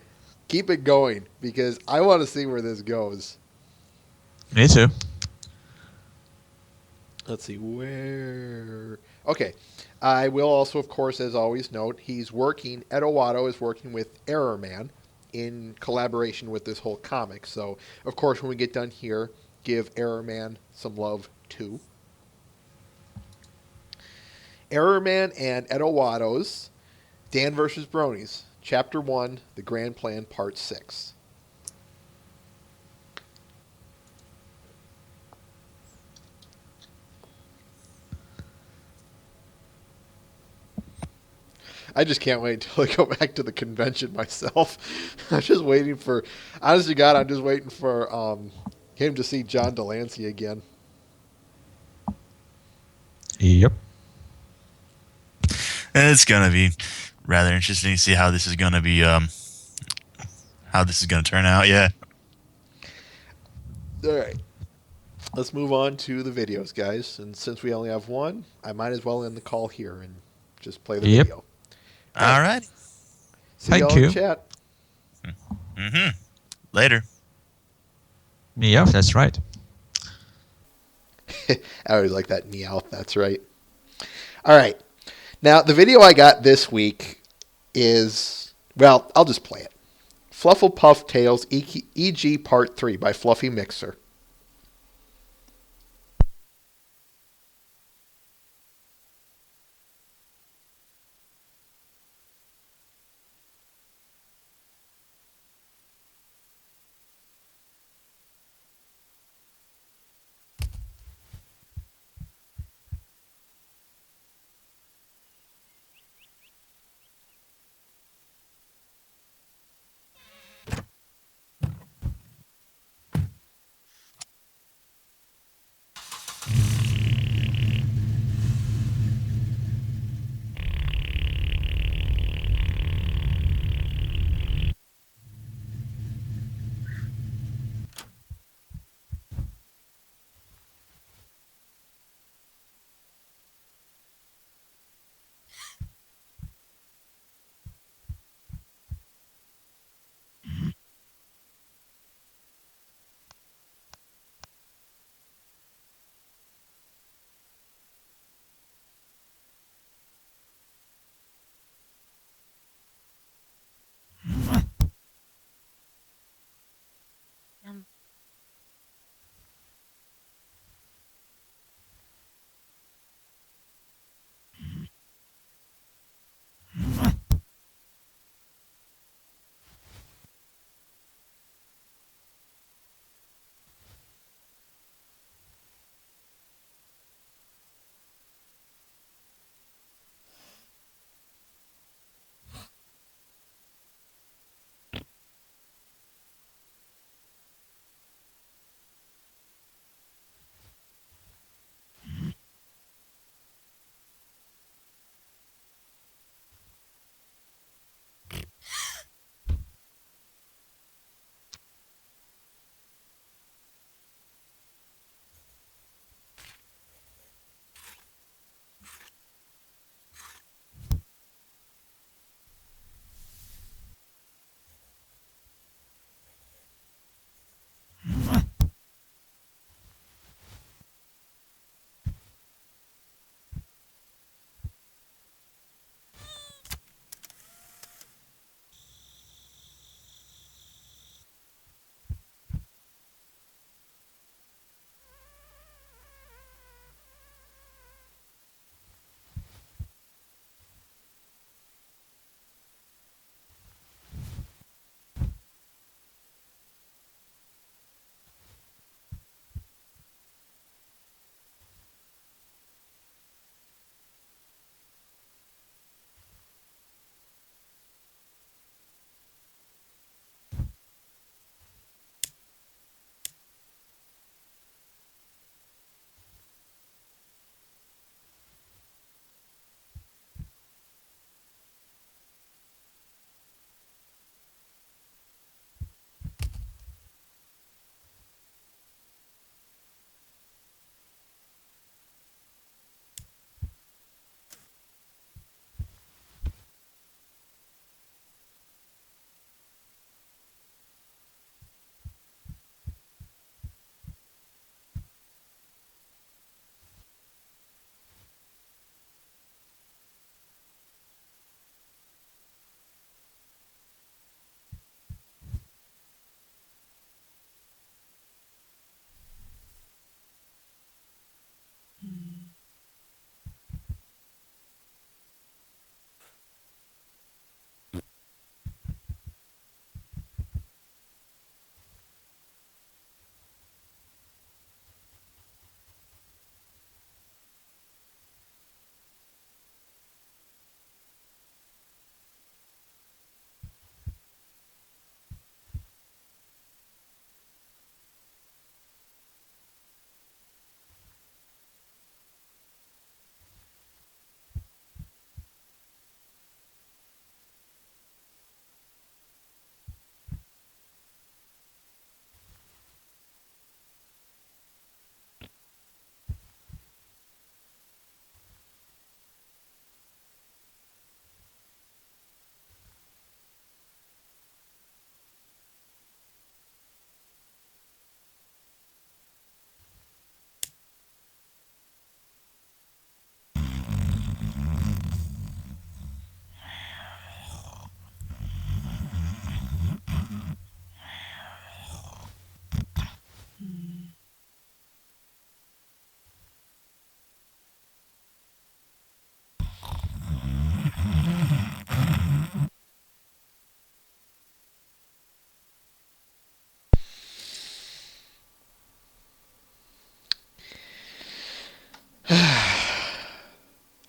keep it going because I want to see where this goes. Me too. Let's see where. Okay. I will also, of course, as always, note he's working. Ed Owato is working with Error Man in collaboration with this whole comic. So, of course, when we get done here, give Error Man some love too. Error Man and Ed Owato's Dan vs. Bronies, Chapter 1, The Grand Plan, Part 6. I just can't wait until I go back to the convention myself. I'm just waiting for, honest to God, I'm just waiting for him to see John Delancey again. Yep. And it's gonna be rather interesting to see how this is gonna be how this is gonna turn out, yeah. Alright. Let's move on to the videos, guys. And since we only have one, I might as well end the call here and just play the Yep. video. Alright. See Thank y'all in you. chat. Later. Yeah, that's right. I always like that meow. That's right. All right. Now, the video I got this week is, well, I'll just play it. Fluffle Puff Tales EG Part 3 by Fluffy Mixer.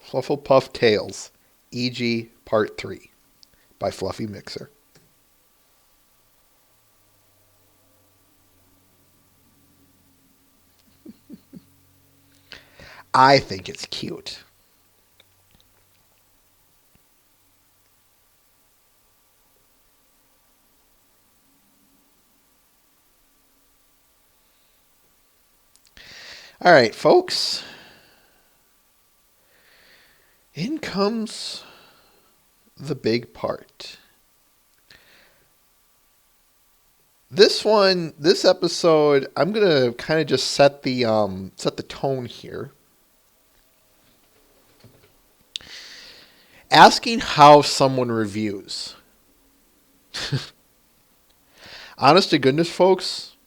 Flufflepuff Tales, E.G. Part 3 by Fluffy Mixer. I think it's cute. All right, folks. In comes the big part. This episode, I'm gonna kind of just set the tone here. Asking how someone reviews. Honest to goodness, folks,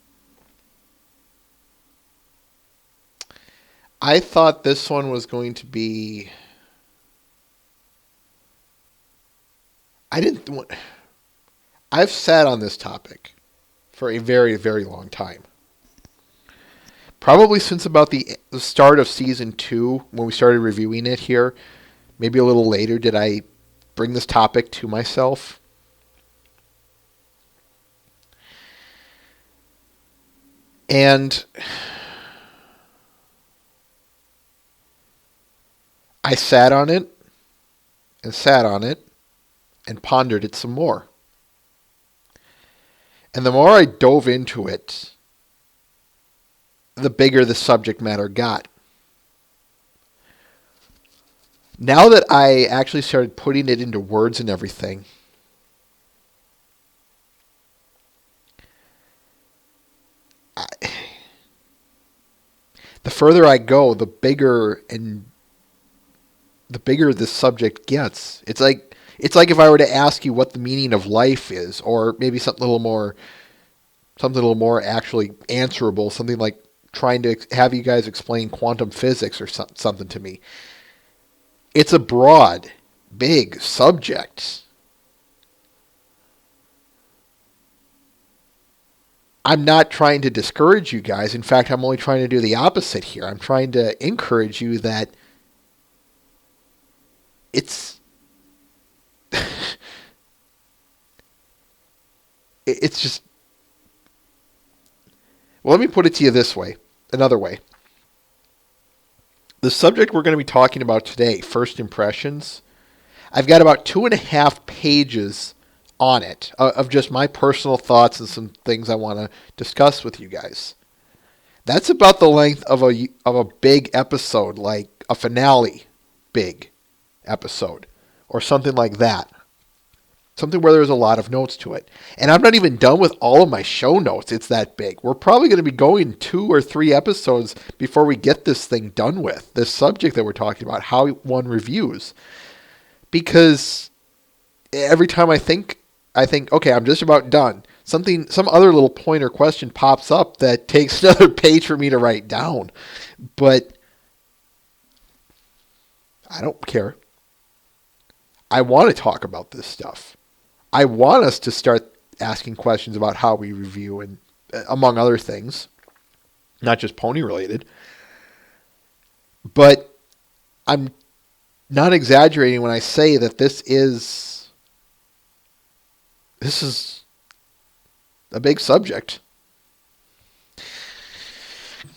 I thought this one was going to be... I've sat on this topic for a very, very long time. Probably since about the start of Season 2, when we started reviewing it here. Maybe a little later did I bring this topic to myself. And I sat on it and sat on it and pondered it some more. And the more I dove into it, the bigger the subject matter got. Now that I actually started putting it into words and everything, the further I go, the bigger this subject gets. It's like if I were to ask you what the meaning of life is, or maybe something a little more actually answerable, something like trying to have you guys explain quantum physics or something to me. It's a broad, big subject. I'm not trying to discourage you guys. In fact, I'm only trying to do the opposite here. I'm trying to encourage you that it's it's just... Well, let me put it to you this way, another way. The subject we're going to be talking about today, first impressions, I've got about 2.5 pages on it of just my personal thoughts and some things I want to discuss with you guys. That's about the length of a big episode, like a finale big episode or something like that. Something where there's a lot of notes to it. And I'm not even done with all of my show notes. It's that big. We're probably going to be going 2 or 3 episodes before we get this thing done with. This subject that we're talking about, how one reviews. Because every time I think, okay, I'm just about done. Some other little point or question pops up that takes another page for me to write down. But I don't care. I want to talk about this stuff. I want us to start asking questions about how we review, and among other things, not just pony related. But I'm not exaggerating when I say that this is a big subject. A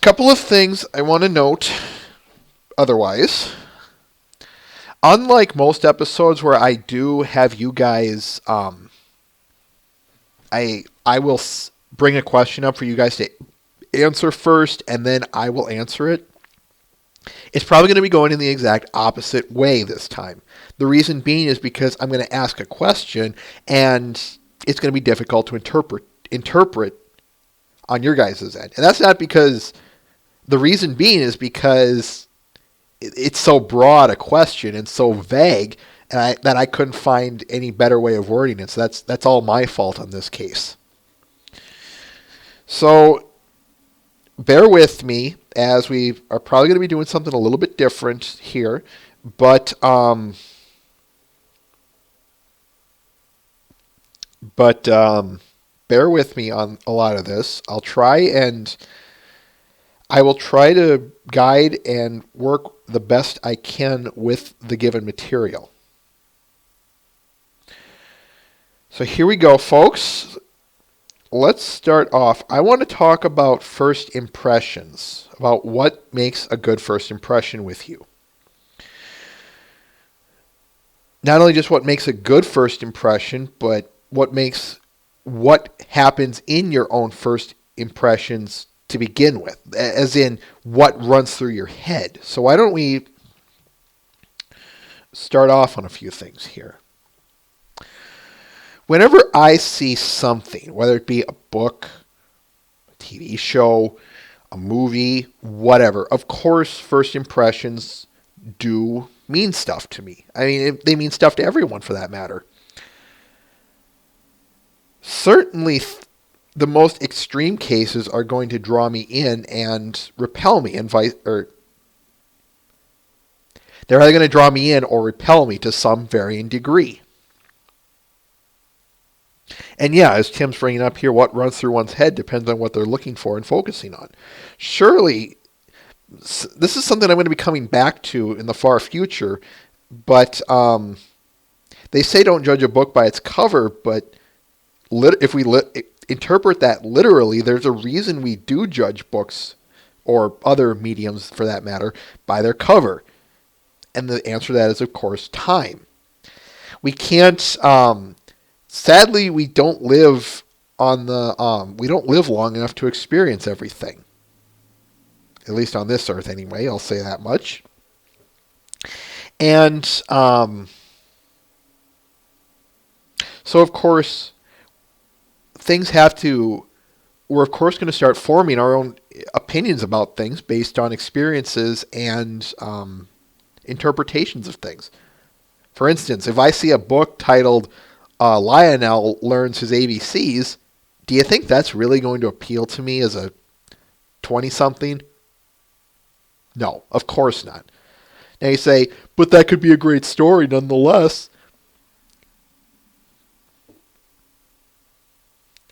couple of things I want to note otherwise. Unlike most episodes where I do have you guys, I will bring a question up for you guys to answer first, and then I will answer it. It's probably going to be going in the exact opposite way this time. The reason being is because I'm going to ask a question, and it's going to be difficult to interpret on your guys' end. And that's not because... The reason being is because it's so broad a question and so vague, and that I couldn't find any better way of wording it. So that's all my fault on this case. So bear with me, as we are probably going to be doing something a little bit different here, but bear with me on a lot of this. I'll try and I will try to guide and work the best I can with the given material. So here we go, folks. Let's start off. I want to talk about first impressions, about what makes a good first impression with you. Not only just what makes a good first impression, but what happens in your own first impressions to begin with, as in what runs through your head. So why don't we start off on a few things here. Whenever I see something, whether it be a book, a TV show, a movie, whatever, of course, first impressions do mean stuff to me. I mean, they mean stuff to everyone for that matter. Certainly, the most extreme cases are going to draw me in and repel me, or they're either going to draw me in or repel me to some varying degree. And yeah, as Tim's bringing up here, what runs through one's head depends on what they're looking for and focusing on. Surely, this is something I'm going to be coming back to in the far future, but they say don't judge a book by its cover, but if we interpret that literally, there's a reason we do judge books, or other mediums for that matter, by their cover. And the answer to that is, of course, time. We can't... sadly, we don't live we don't live long enough to experience everything. At least on this earth, anyway. I'll say that much. And so, of course, we're of course going to start forming our own opinions about things based on experiences and interpretations of things. For instance, if I see a book titled Lionel Learns His ABCs, do you think that's really going to appeal to me as a 20-something? No, of course not. Now you say, but that could be a great story nonetheless.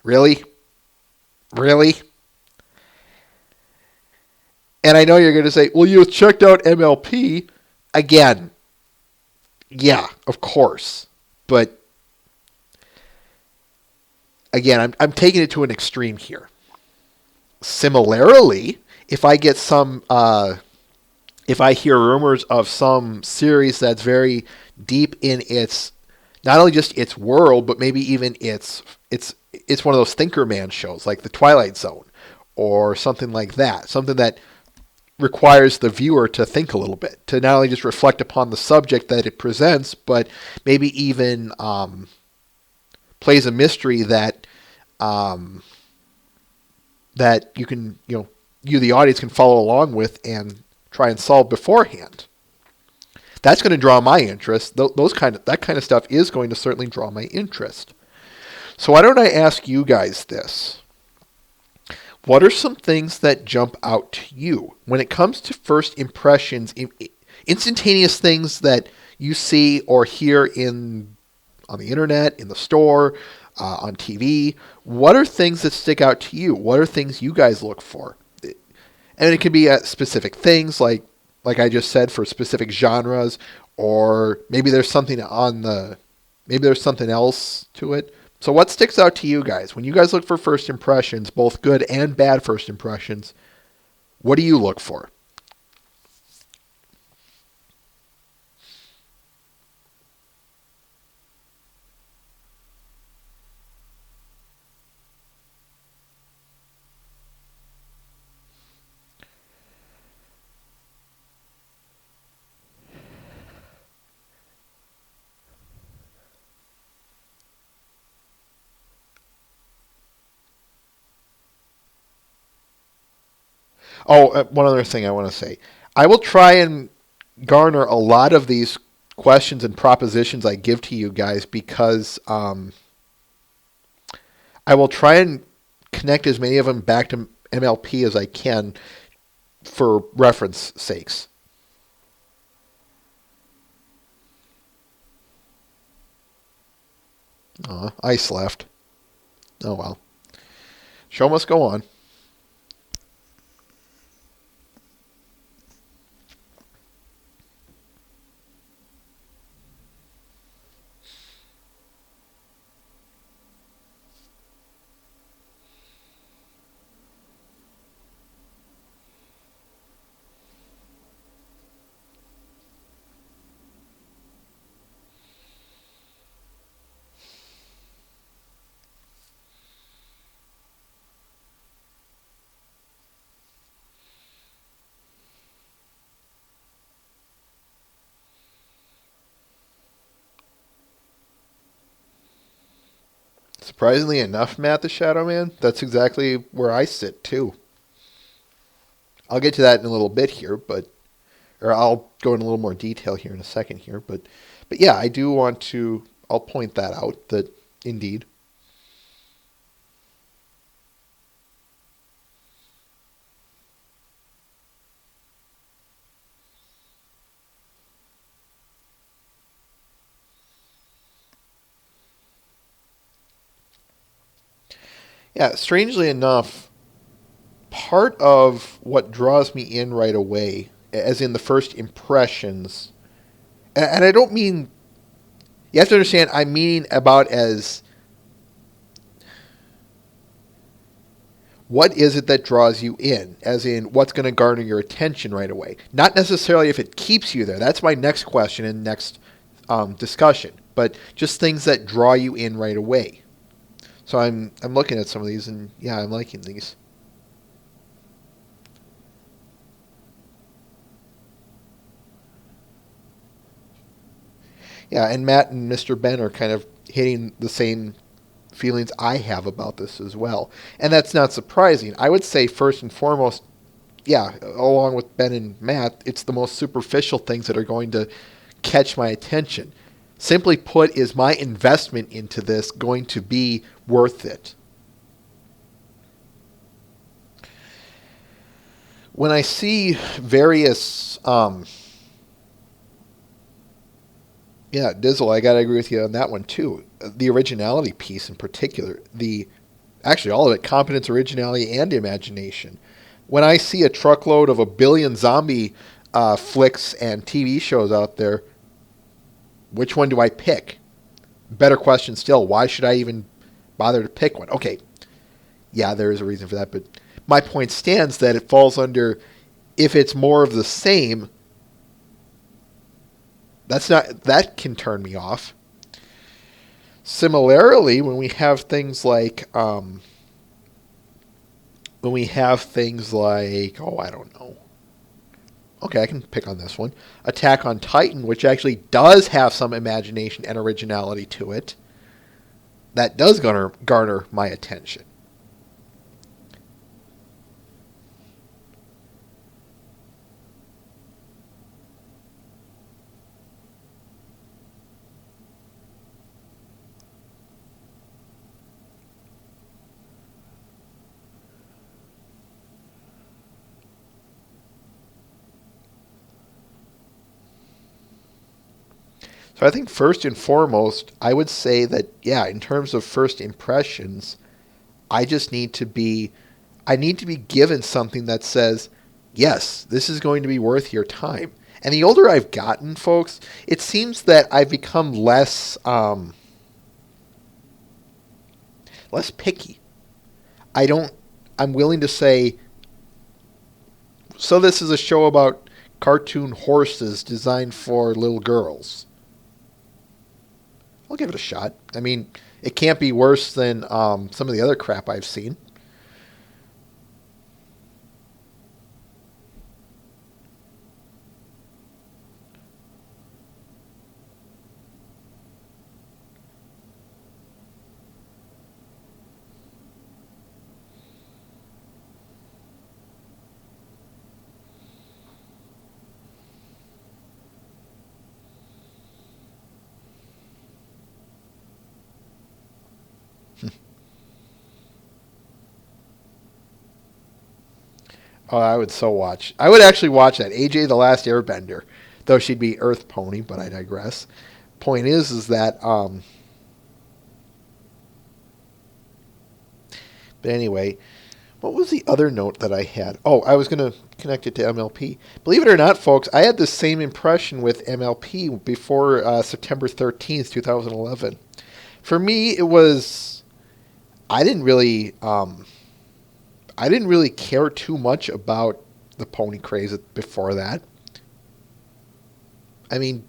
Really? Really? And I know you're going to say, well, you checked out MLP. Again, yeah, of course. But again, I'm taking it to an extreme here. Similarly, if I get if I hear rumors of some series that's very deep in its, not only just its world, but maybe even it's one of those Thinker Man shows, like The Twilight Zone, or something like that, something that requires the viewer to think a little bit, to not only just reflect upon the subject that it presents, but maybe even plays a mystery that that you the audience can follow along with and try and solve beforehand. That's going to draw my interest. That kind of stuff is going to certainly draw my interest. So why don't I ask you guys this? What are some things that jump out to you when it comes to first impressions, instantaneous things that you see or hear on the internet, in the store, on TV? What are things that stick out to you? What are things you guys look for? And it can be specific things like I just said, for specific genres, or maybe there's something else to it. So what sticks out to you guys? When you guys look for first impressions, both good and bad first impressions, what do you look for? Oh, one other thing I want to say. I will try and garner a lot of these questions and propositions I give to you guys because I will try and connect as many of them back to MLP as I can for reference sakes. Ice left. Oh well. Show must go on. Surprisingly enough, Matt the Shadow Man, that's exactly where I sit too. I'll get to that in a little bit here, or I'll go in a little more detail here in a second here, but yeah, I do want to. I'll point that out that indeed. Yeah, strangely enough, part of what draws me in right away, as in the first impressions, and I don't mean, you have to understand, I'm meaning about as, what is it that draws you in, as in what's going to garner your attention right away. Not necessarily if it keeps you there. That's my next question and next discussion, but just things that draw you in right away. So I'm looking at some of these, and yeah, I'm liking these. Yeah, and Matt and Mr. Ben are kind of hitting the same feelings I have about this as well. And that's not surprising. I would say first and foremost, yeah, along with Ben and Matt, it's the most superficial things that are going to catch my attention. Simply put, is my investment into this going to be worth it? When I see various yeah, Dizzle, I gotta agree with you on that one too. The originality piece in particular, actually all of it, competence, originality, and imagination. When I see a truckload of a billion zombie flicks and TV shows out there, which one do I pick? Better question still, why should I even bother to pick one? Okay, yeah, there is a reason for that, but my point stands that it falls under, if it's more of the same, that can turn me off. Similarly, when we have things like oh, I don't know. Okay, I can pick on this one. Attack on Titan, which actually does have some imagination and originality to it. That does garner my attention. So I think first and foremost, I would say that, yeah, in terms of first impressions, I just need to be, I need to be given something that says, yes, this is going to be worth your time. And the older I've gotten, folks, it seems that I've become less picky. I'm willing to say, so this is a show about cartoon horses designed for little girls. I'll give it a shot. I mean, it can't be worse than some of the other crap I've seen. Oh, I would so watch. I would actually watch that. AJ the Last Airbender, though she'd be Earth Pony, but I digress. Point is that. But anyway, what was the other note that I had? Oh, I was going to connect it to MLP. Believe it or not, folks, I had the same impression with MLP before September 13th, 2011. For me, it was. I didn't really care too much about the pony craze before that. I mean,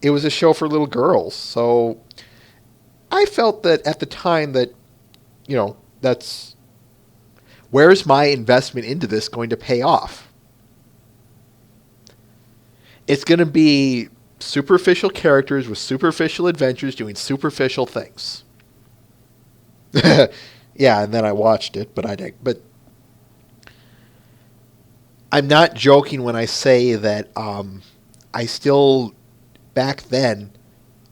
it was a show for little girls, so I felt that at the time that, that's, where's my investment into this going to pay off? It's going to be superficial characters with superficial adventures doing superficial things. Yeah, and then I watched it, but I'm not joking when I say that I still back then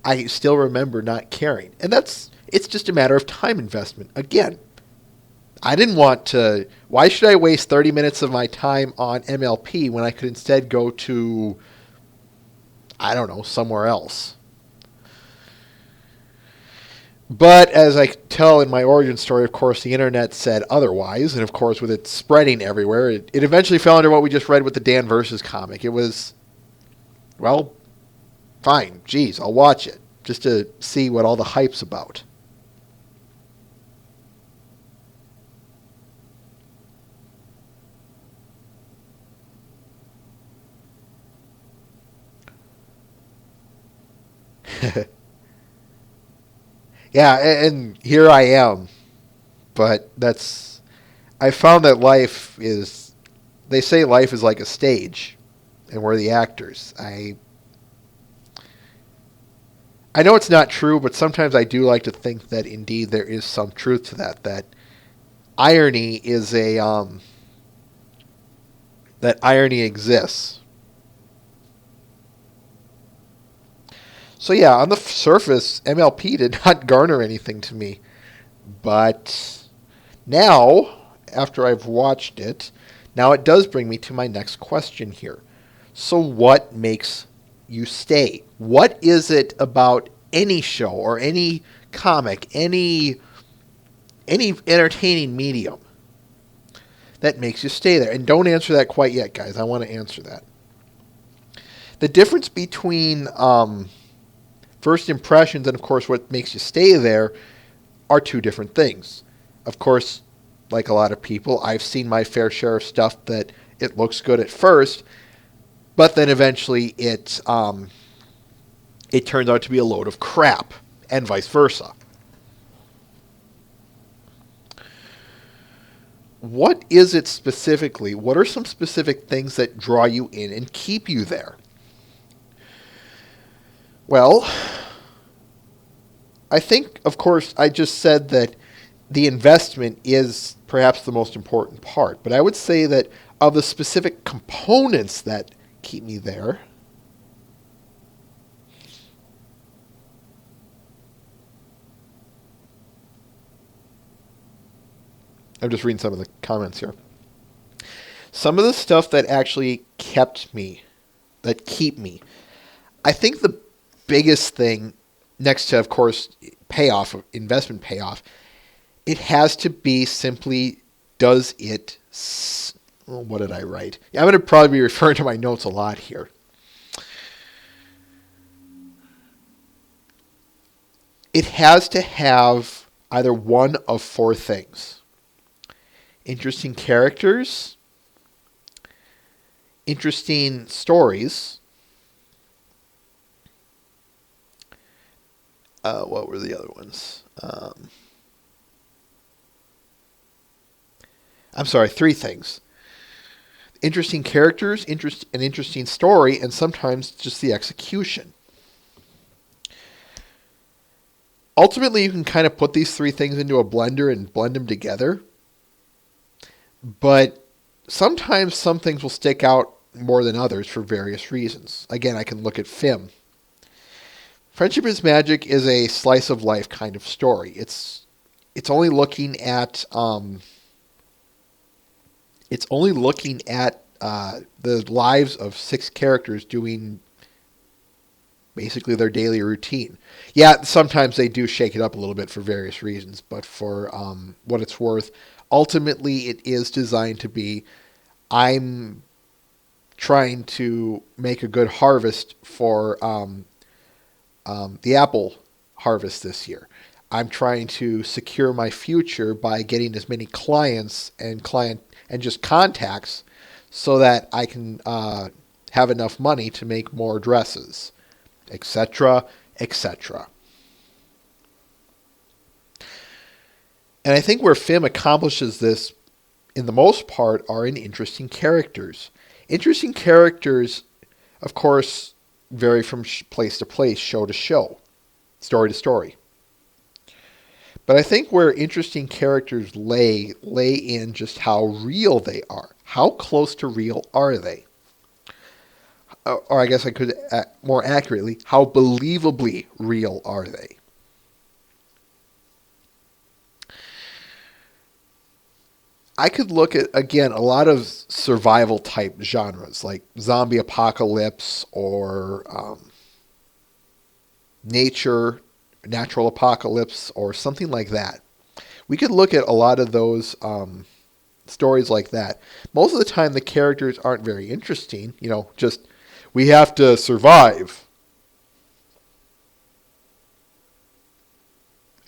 I still remember not caring, and it's just a matter of time investment. Again, I didn't want to. Why should I waste 30 minutes of my time on MLP when I could instead go to, I don't know, somewhere else? But as I tell in my origin story, of course, the internet said otherwise. And of course, with it spreading everywhere, it eventually fell under what we just read with the Dan Versus comic. It was, well, fine. Geez, I'll watch it just to see what all the hype's about. Yeah, and here I am. But I found that they say life is like a stage, and we're the actors. I know it's not true, but sometimes I do like to think that indeed there is some truth to that irony is that irony exists. So yeah, on the surface, MLP did not garner anything to me. But now, after I've watched it, now it does bring me to my next question here. So what makes you stay? What is it about any show or any comic, any entertaining medium that makes you stay there? And don't answer that quite yet, guys. I want to answer that. The difference between first impressions and, of course, what makes you stay there are two different things. Of course, like a lot of people, I've seen my fair share of stuff that it looks good at first, but then eventually it turns out to be a load of crap, and vice versa. What is it specifically? What are some specific things that draw you in and keep you there? Well, I think, of course, I just said that the investment is perhaps the most important part. But I would say that of the specific components that keep me there, I'm just reading some of the comments here. Some of the stuff that actually kept me, that keep me, I think the biggest thing, next to, of course, payoff, investment payoff, it has to be simply, does it, what did I write? I'm going to probably be referring to my notes a lot here. It has to have either one of four things. Interesting characters, interesting stories. What were the other ones? I'm sorry, three things. Interesting characters, an interesting story, and sometimes just the execution. Ultimately, you can kind of put these three things into a blender and blend them together. But sometimes some things will stick out more than others for various reasons. Again, I can look at FIM. Friendship is Magic is a slice of life kind of story. It's only looking at the lives of 6 characters doing basically their daily routine. Yeah, sometimes they do shake it up a little bit for various reasons, but for what it's worth, ultimately it is designed to be, I'm trying to make a good harvest for the apple harvest this year. I'm trying to secure my future by getting as many clients and just contacts so that I can have enough money to make more dresses, etc., etc. And I think where FIM accomplishes this, in the most part, are in interesting characters. Interesting characters, of course, vary from place to place, show to show, story to story. But I think where interesting characters lay in just how real they are. How close to real are they? Or I guess I could more accurately, how believably real are they? I could look at, again, a lot of survival type genres like zombie apocalypse or natural apocalypse or something like that. We could look at a lot of those stories like that. Most of the time, the characters aren't very interesting. Just we have to survive.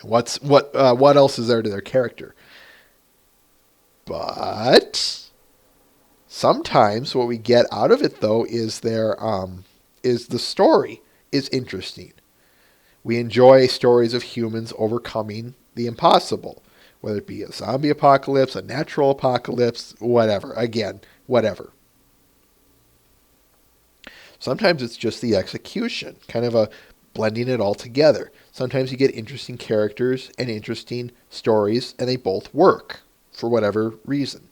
What else is there to their character? But sometimes what we get out of it though is is the story is interesting. We enjoy stories of humans overcoming the impossible, whether it be a zombie apocalypse, a natural apocalypse, whatever. Again, whatever. Sometimes it's just the execution, kind of a blending it all together. Sometimes you get interesting characters and interesting stories, and they both work for whatever reason.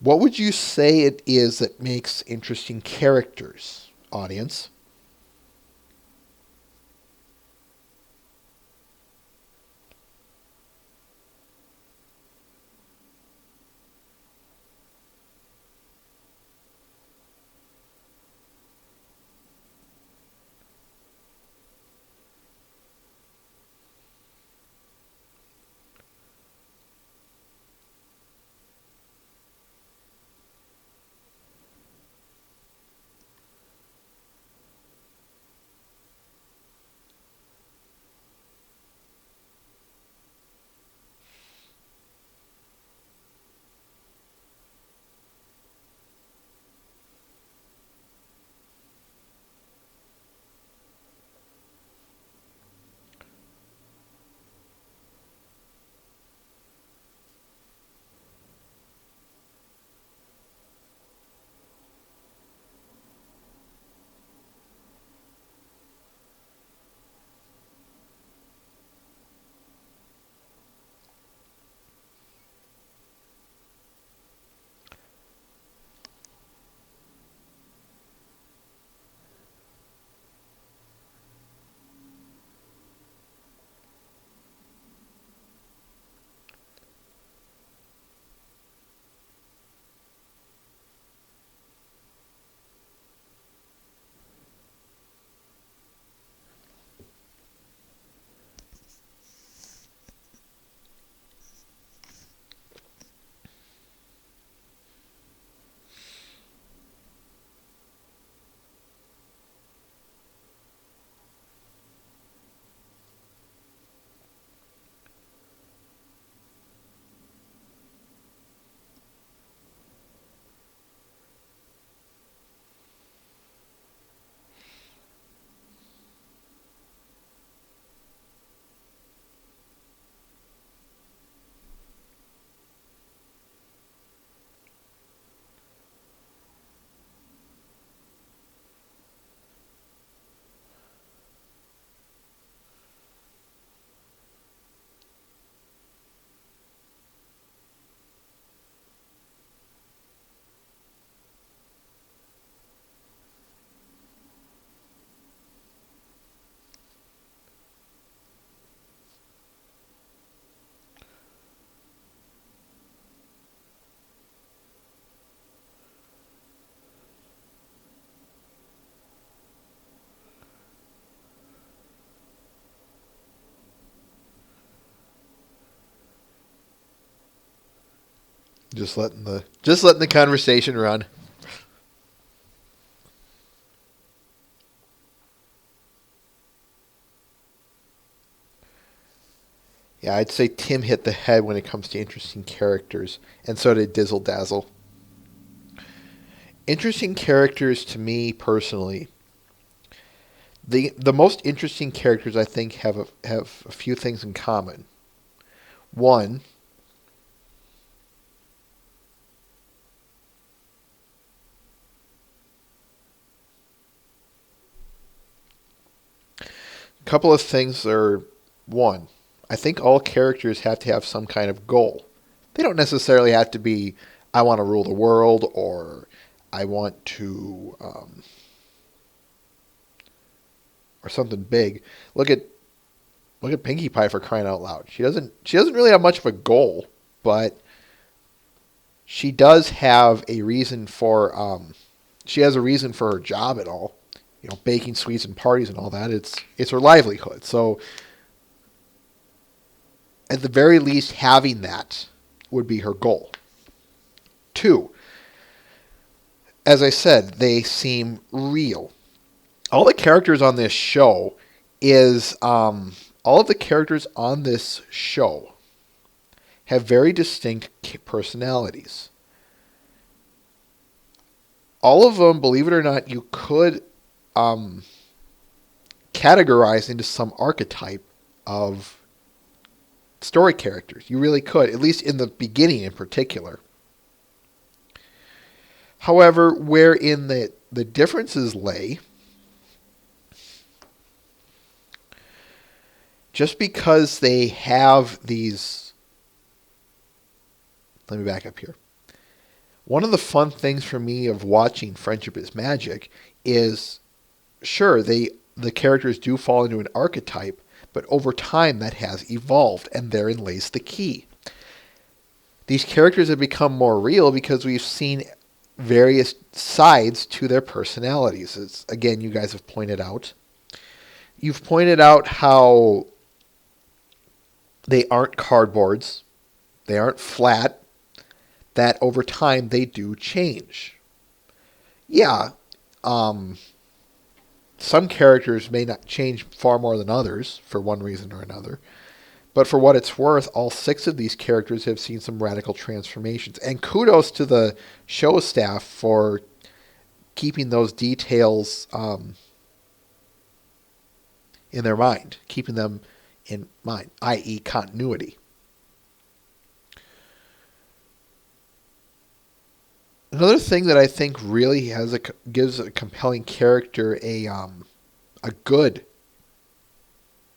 What would you say it is that makes interesting characters, audience? Just letting the conversation run. Yeah, I'd say Tim hit the head when it comes to interesting characters, and so did Dizzle Dazzle. Interesting characters to me personally. The most interesting characters I think have a few things in common. One, a couple of things are One, I think all characters have to have some kind of goal. They don't necessarily have to be, I want to rule the world, or I want to, or something big. Look at Pinkie Pie, for crying out loud. She doesn't really have much of a goal, but she does have a reason for she has a reason for her job and all. You know, baking sweets and parties and all that. It's her livelihood. So at the very least, having that would be her goal. Two, as I said, they seem real. All the characters on this show is all of the characters on this show have very distinct personalities. All of them, believe it or not, you could categorize into some archetype of story characters. You really could, at least in the beginning in particular. However, wherein the differences lay, just because they have these... Let me back up here. One of the fun things for me of watching Friendship is Magic is, sure, the characters do fall into an archetype, but over time that has evolved, and therein lays the key. These characters have become more real because we've seen various sides to their personalities. As, again, you guys have pointed out. You've pointed out how they aren't cardboards, they aren't flat, that over time they do change. Yeah, some characters may not change far more than others for one reason or another, but for what it's worth, all 6 of these characters have seen some radical transformations. And kudos to the show staff for keeping those details in their mind, keeping them in mind, i.e. continuity. Another thing that I think really gives a compelling character a good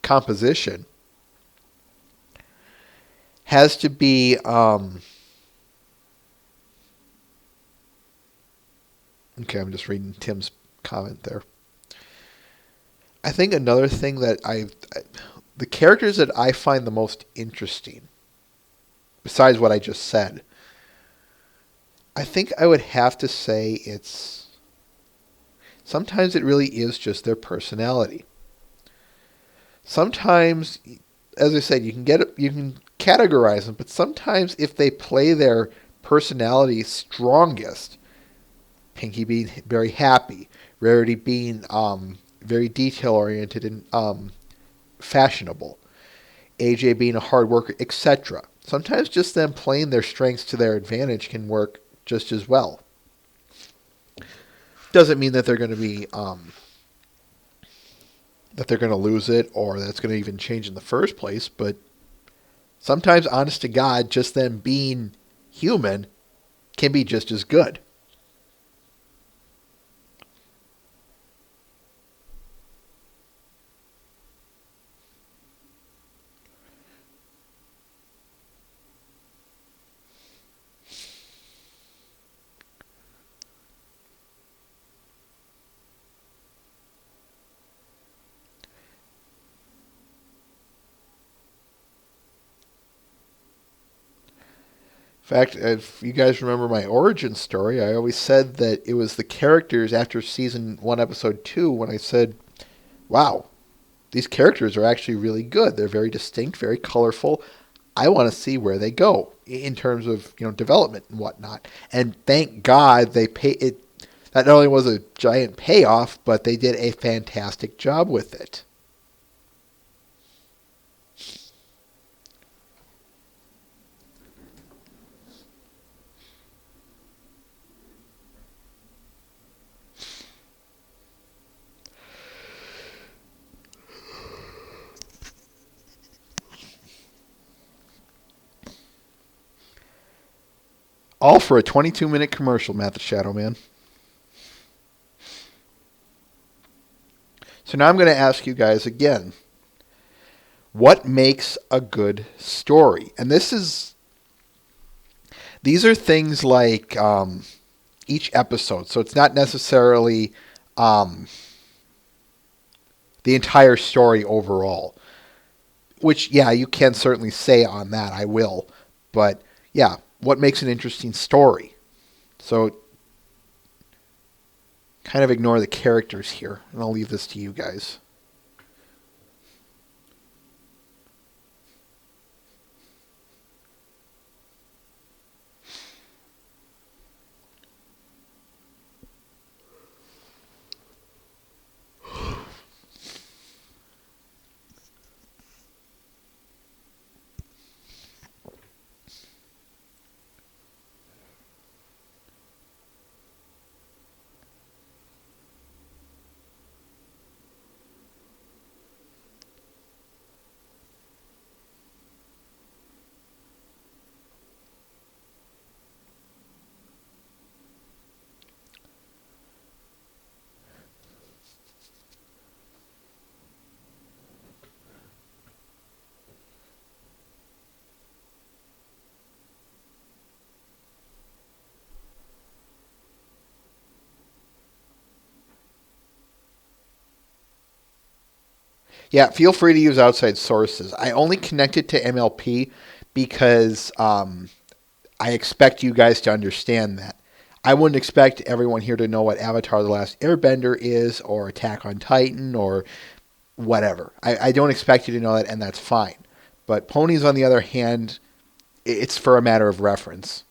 composition has to be okay, I'm just reading Tim's comment there. I think another thing that the characters that I find the most interesting, besides what I just said, I think I would have to say sometimes it really is just their personality. Sometimes, as I said, you can categorize them, but sometimes if they play their personality strongest, Pinkie being very happy, Rarity being very detail-oriented and fashionable, AJ being a hard worker, etc. Sometimes just them playing their strengths to their advantage can work just as well. Doesn't mean that they're going to be that they're going to lose it or that it's going to even change in the first place, but sometimes, honest to God, just them being human can be just as good. In fact, if you guys remember my origin story, I always said that it was the characters after season 1, episode 2, when I said, wow, these characters are actually really good. They're very distinct, very colorful. I want to see where they go in terms of, development and whatnot. And thank God they pay it. That not only was a giant payoff, but they did a fantastic job with it. All for a 22-minute commercial, Matt the Shadow Man. So now I'm going to ask you guys again. What makes a good story? And these are things like each episode. So it's not necessarily the entire story overall. Which, yeah, you can certainly say on that. I will. But, yeah, what makes an interesting story? So, kind of ignore the characters here. And I'll leave this to you guys. Yeah, feel free to use outside sources. I only connect it to MLP because I expect you guys to understand that. I wouldn't expect everyone here to know what Avatar The Last Airbender is or Attack on Titan or whatever. I don't expect you to know that, and that's fine. But ponies, on the other hand, it's for a matter of reference.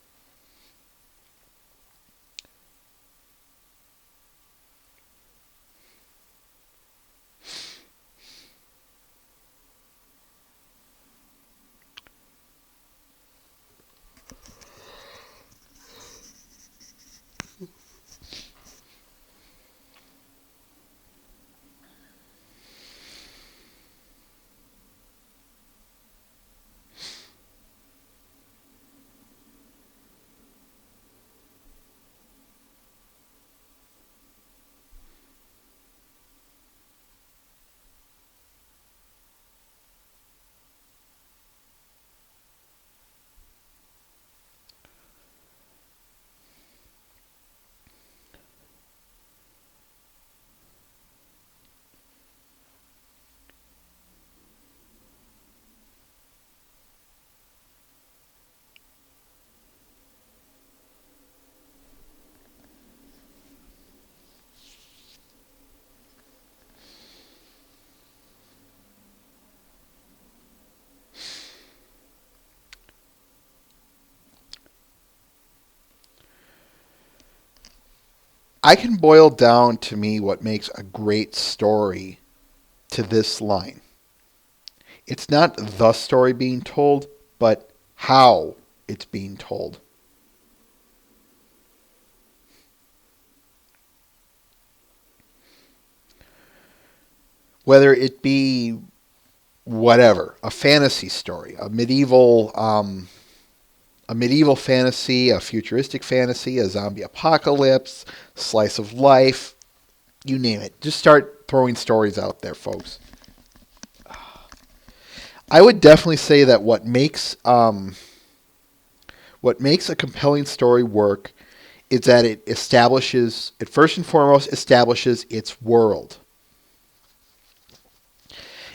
I can boil down to me what makes a great story to this line. It's not the story being told, but how it's being told. Whether it be whatever, a fantasy story, a medieval fantasy, a futuristic fantasy, a zombie apocalypse, slice of life, you name it. Just start throwing stories out there, folks. I would definitely say that what makes a compelling story work is that it first and foremost establishes its world.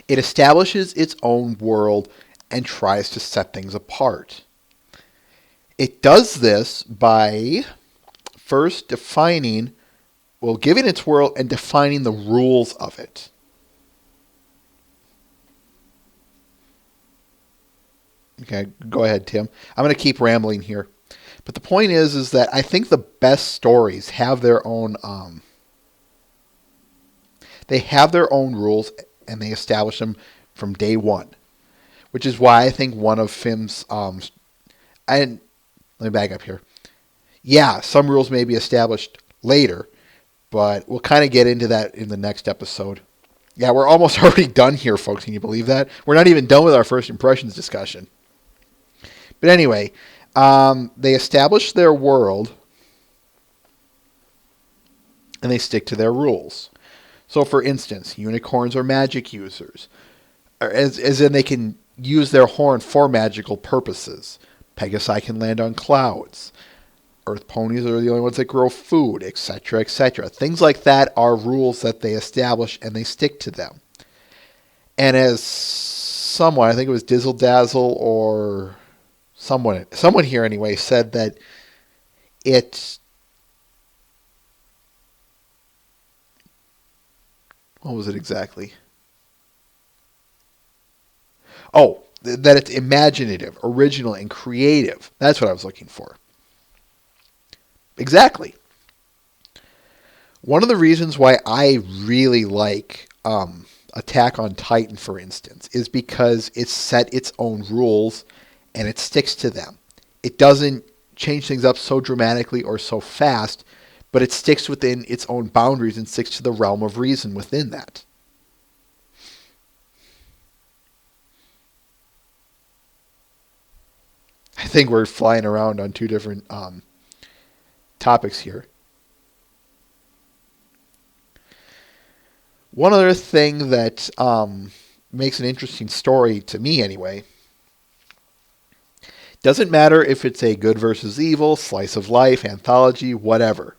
It establishes its own world and tries to set things apart. It does this by first giving its world and defining the rules of it. Okay, go ahead, Tim. I'm going to keep rambling here. But the point is that I think the best stories have their own rules, and they establish them from day one. Which is why I think one of Fim's let me back up here. Yeah, some rules may be established later, but we'll kind of get into that in the next episode. Yeah, we're almost already done here, folks. Can you believe that? We're not even done with our first impressions discussion. But anyway, they establish their world, and they stick to their rules. So, for instance, unicorns are magic users. or as in they can use their horn for magical purposes. Pegasi can land on clouds. Earth ponies are the only ones that grow food, etc., etc. Things like that are rules that they establish and they stick to them. And as someone, I think it was Dizzle Dazzle or someone here anyway, said that what was it exactly? Oh, that it's imaginative, original, and creative. That's what I was looking for. Exactly. One of the reasons why I really like Attack on Titan, for instance, is because it's set its own rules and it sticks to them. It doesn't change things up so dramatically or so fast, but it sticks within its own boundaries and sticks to the realm of reason within that. I think we're flying around on two different topics here. One other thing that makes an interesting story, to me anyway, doesn't matter if it's a good versus evil, slice of life, anthology, whatever.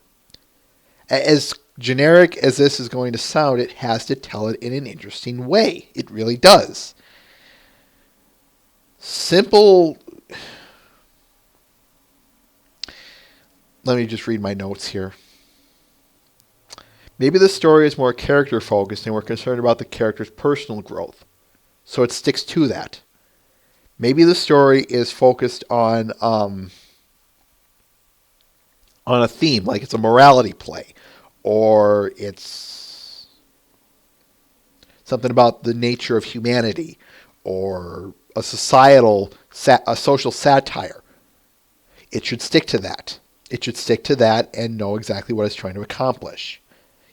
As generic as this is going to sound, it has to tell it in an interesting way. It really does. Simple. Let me just read my notes here. Maybe the story is more character focused and we're concerned about the character's personal growth, so it sticks to that. Maybe the story is focused on a theme, like it's a morality play, or it's something about the nature of humanity, or a social satire. It should stick to that. It should stick to that and know exactly what it's trying to accomplish.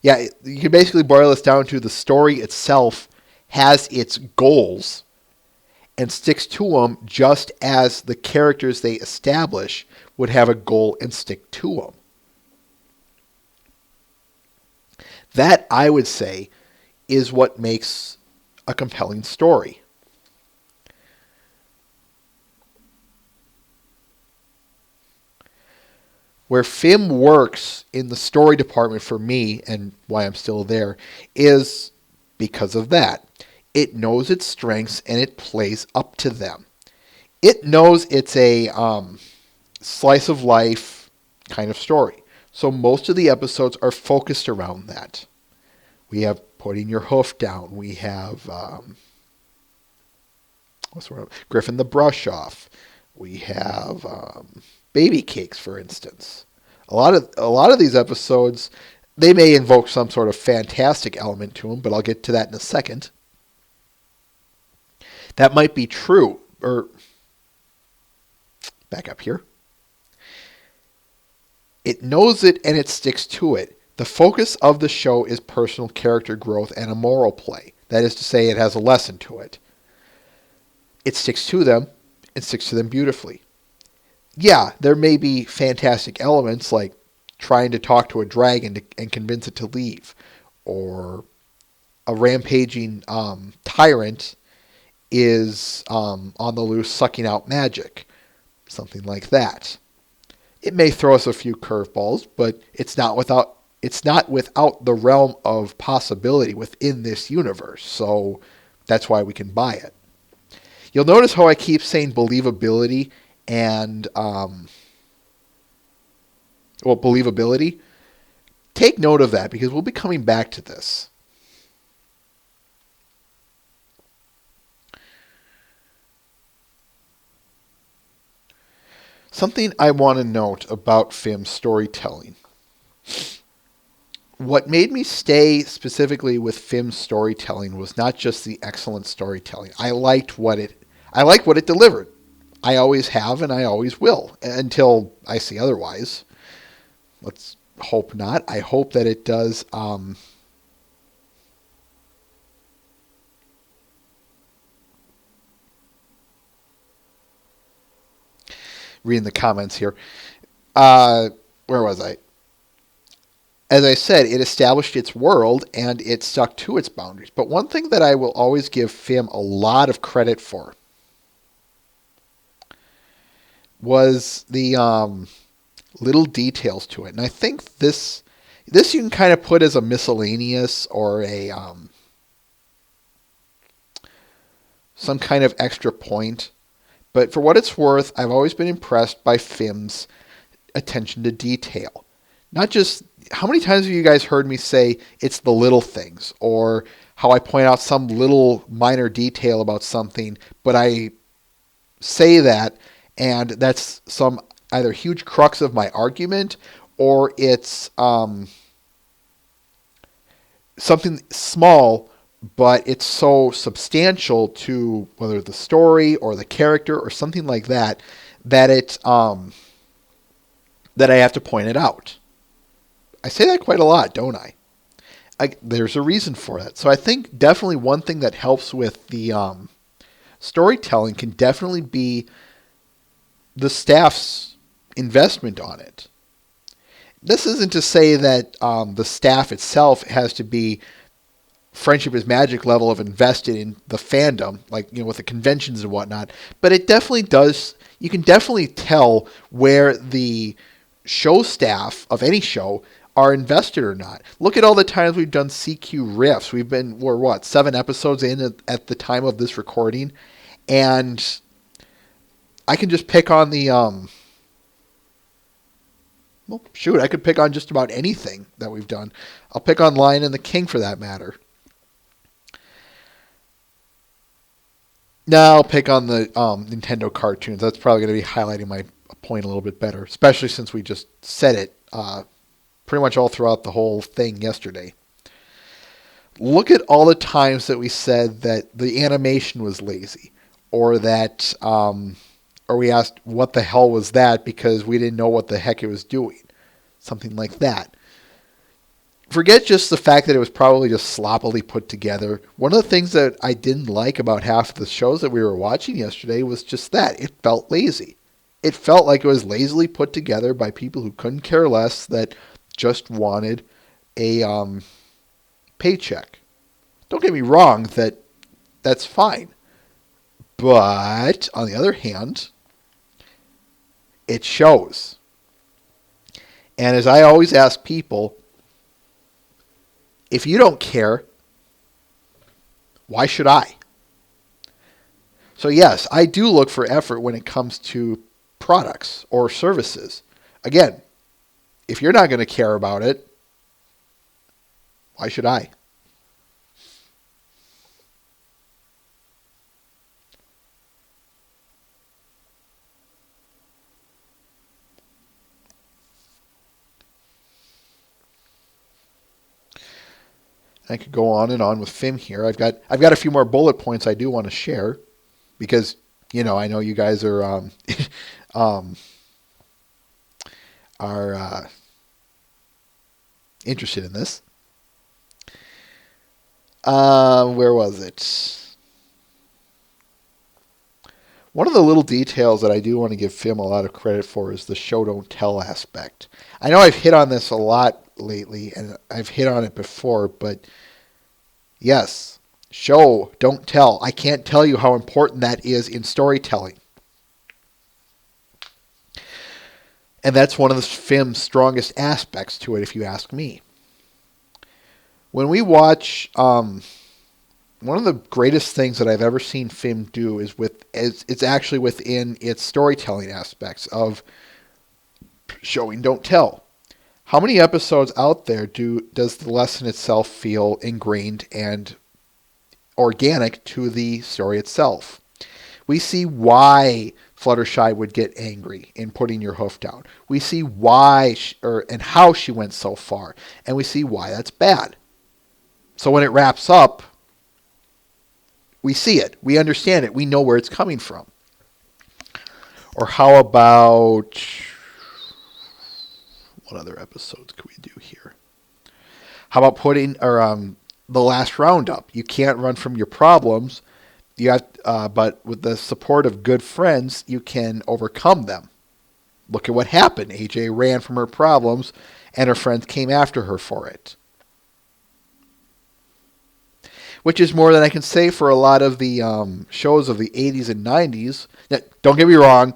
Yeah, you can basically boil this down to the story itself has its goals and sticks to them just as the characters they establish would have a goal and stick to them. That, I would say, is what makes a compelling story. Where FIM works in the story department for me, and why I'm still there, is because of that. It knows its strengths and it plays up to them. It knows it's a slice of life kind of story. So most of the episodes are focused around that. We have Putting Your Hoof Down. We have Griffin the Brush Off. We have Baby Cakes, for instance. A lot of these episodes, they may invoke some sort of fantastic element to them, but I'll get to that in a second. That might be true. Or back up here. It knows it and it sticks to it. The focus of the show is personal character growth and a moral play. That is to say, it has a lesson to it. It sticks to them and sticks to them beautifully. Yeah, there may be fantastic elements like trying to talk to a dragon and convince it to leave, or a rampaging tyrant is on the loose sucking out magic, something like that. It may throw us a few curveballs, but it's not without the realm of possibility within this universe, so that's why we can buy it. You'll notice how I keep saying believability and believability. Take note of that because we'll be coming back to this. Something I want to note about FIM's storytelling. What made me stay specifically with FIM's storytelling was not just the excellent storytelling. I liked what it delivered. I always have and I always will until I see otherwise. Let's hope not. I hope that it does reading the comments here. Where was I? as I said, it established its world and it stuck to its boundaries. But one thing that I will always give FIM a lot of credit for was the little details to it. And I think this you can kind of put as a miscellaneous or a some kind of extra point. But for what it's worth, I've always been impressed by FIM's attention to detail. Not just, how many times have you guys heard me say it's the little things, or how I point out some little minor detail about something, but I say that and that's some either huge crux of my argument, or it's something small, but it's so substantial to whether the story or the character or something like that, that it that I have to point it out. I say that quite a lot, don't I? There's a reason for that. So I think definitely one thing that helps with the storytelling can definitely be the staff's investment on it. This isn't to say that the staff itself has to be Friendship is Magic level of invested in the fandom, like, with the conventions and whatnot, but it definitely does. You can definitely tell where the show staff of any show are invested or not. Look at all the times we've done CQ riffs. We're 7 episodes in at the time of this recording, and I can just pick on the I could pick on just about anything that we've done. I'll pick on Lion and the King for that matter. No, I'll pick on the Nintendo cartoons. That's probably going to be highlighting my point a little bit better, especially since we just said it pretty much all throughout the whole thing yesterday. Look at all the times that we said that the animation was lazy, or that, or we asked what the hell was that because we didn't know what the heck it was doing. Something like that. Forget just the fact that it was probably just sloppily put together. One of the things that I didn't like about half of the shows that we were watching yesterday was just that. It felt lazy. It felt like it was lazily put together by people who couldn't care less, that just wanted a paycheck. Don't get me wrong, that's fine. But, on the other hand, it shows. And as I always ask people, if you don't care, why should I? So yes, I do look for effort when it comes to products or services. Again, if you're not going to care about it, why should I? I could go on and on with FIM here. I've got a few more bullet points I do want to share because, I know you guys are interested in this. Where was it? One of the little details that I do want to give FIM a lot of credit for is the show don't tell aspect. I know I've hit on this a lot lately, and I've hit on it before, but yes, show don't tell. I can't tell you how important that is in storytelling. And that's one of the FIM's strongest aspects to it, if you ask me. When we watch, one of the greatest things that I've ever seen FIM do is it's actually within its storytelling aspects of showing don't tell. How many episodes out there does the lesson itself feel ingrained and organic to the story itself? We see why Fluttershy would get angry in putting your hoof down. We see why and how she went so far, and we see why that's bad. So when it wraps up, we see it, we understand it, we know where it's coming from. Or how about, what other episodes could we do here? How about putting the last roundup? You can't run from your problems. You have, but with the support of good friends, you can overcome them. Look at what happened. AJ ran from her problems, and her friends came after her for it. Which is more than I can say for a lot of the shows of the 80s and 90s. Now, don't get me wrong,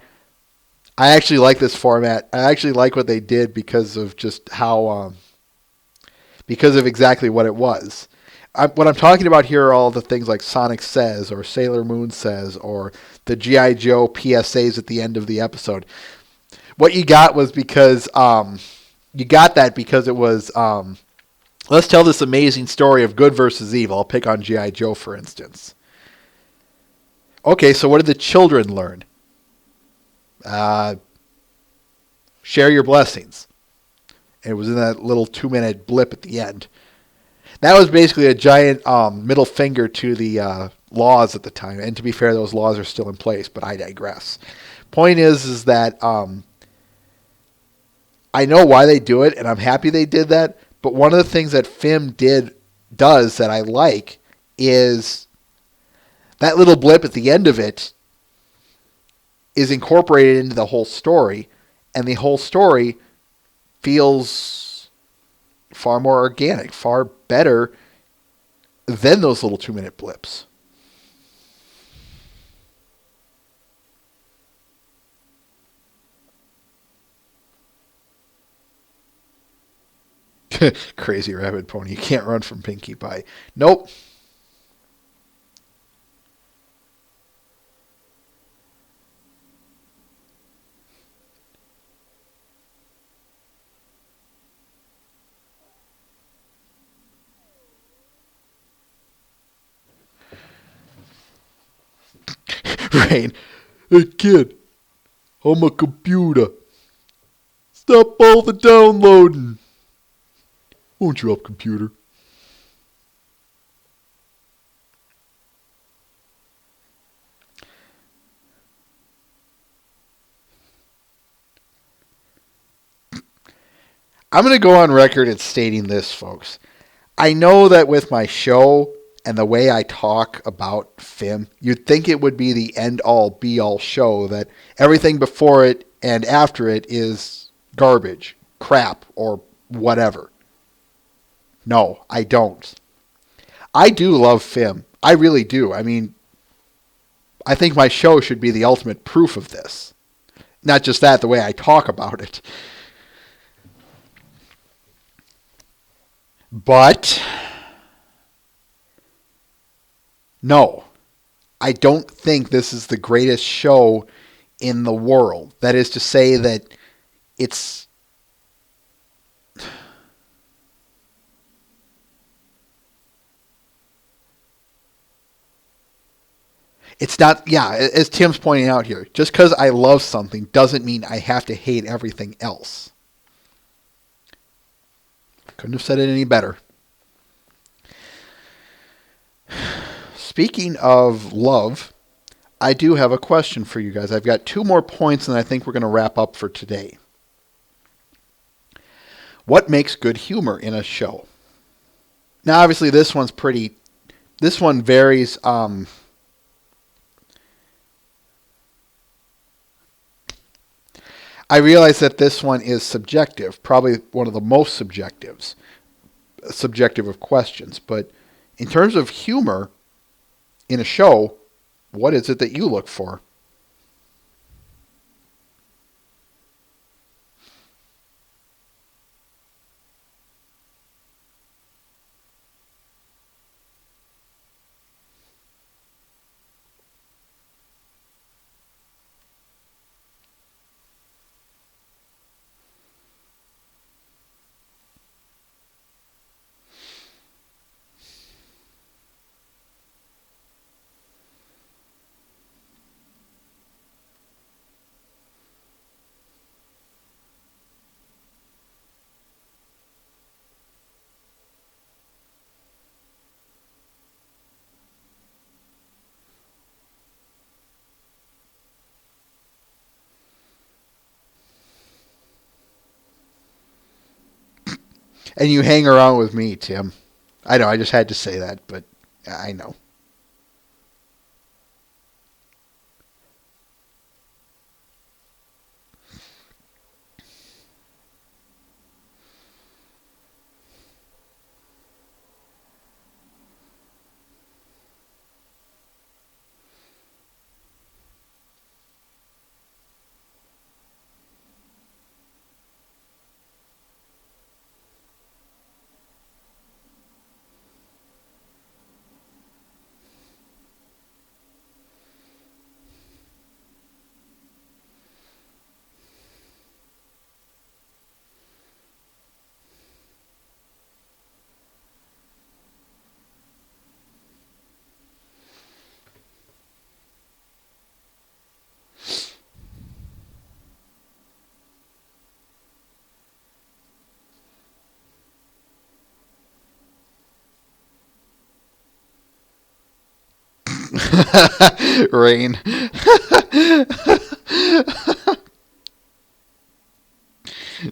I actually like this format. I actually like what they did because of just how, because of exactly what it was. What I'm talking about here are all the things like Sonic Says or Sailor Moon Says or the G.I. Joe PSAs at the end of the episode. What you got was because you got that because it was let's tell this amazing story of good versus evil. I'll pick on G.I. Joe for instance. Okay, so what did the children learn? Share your blessings. And it was in that little 2-minute blip at the end. That was basically a giant middle finger to the laws at the time. And to be fair, those laws are still in place, but I digress. Point is that I know why they do it, and I'm happy they did that. But one of the things that FIM does that I like is that little blip at the end of it is incorporated into the whole story, and the whole story feels far more organic, far better than those little 2-minute blips. Crazy rabbit pony. You can't run from Pinkie Pie. Nope. Rain. Hey kid, I'm a computer. Stop all the downloading. Won't you up, computer? I'm going to go on record as stating this, folks. I know that with my show and the way I talk about FIM, you'd think it would be the end-all, be-all show, that everything before it and after it is garbage, crap, or whatever. No, I don't. I do love FIM. I really do. I mean, I think my show should be the ultimate proof of this. Not just that, the way I talk about it. But, no, I don't think this is the greatest show in the world. That is to say that it's not, yeah, as Tim's pointing out here, just because I love something doesn't mean I have to hate everything else. Couldn't have said it any better. Speaking of love, I do have a question for you guys. I've got 2 more points and I think we're going to wrap up for today. What makes good humor in a show? Now, obviously, this one varies. I realize that this one is subjective, probably one of the most subjective of questions. But in terms of humor in a show, what is it that you look for? And you hang around with me, Tim. I know, I just had to say that, but I know. Rain.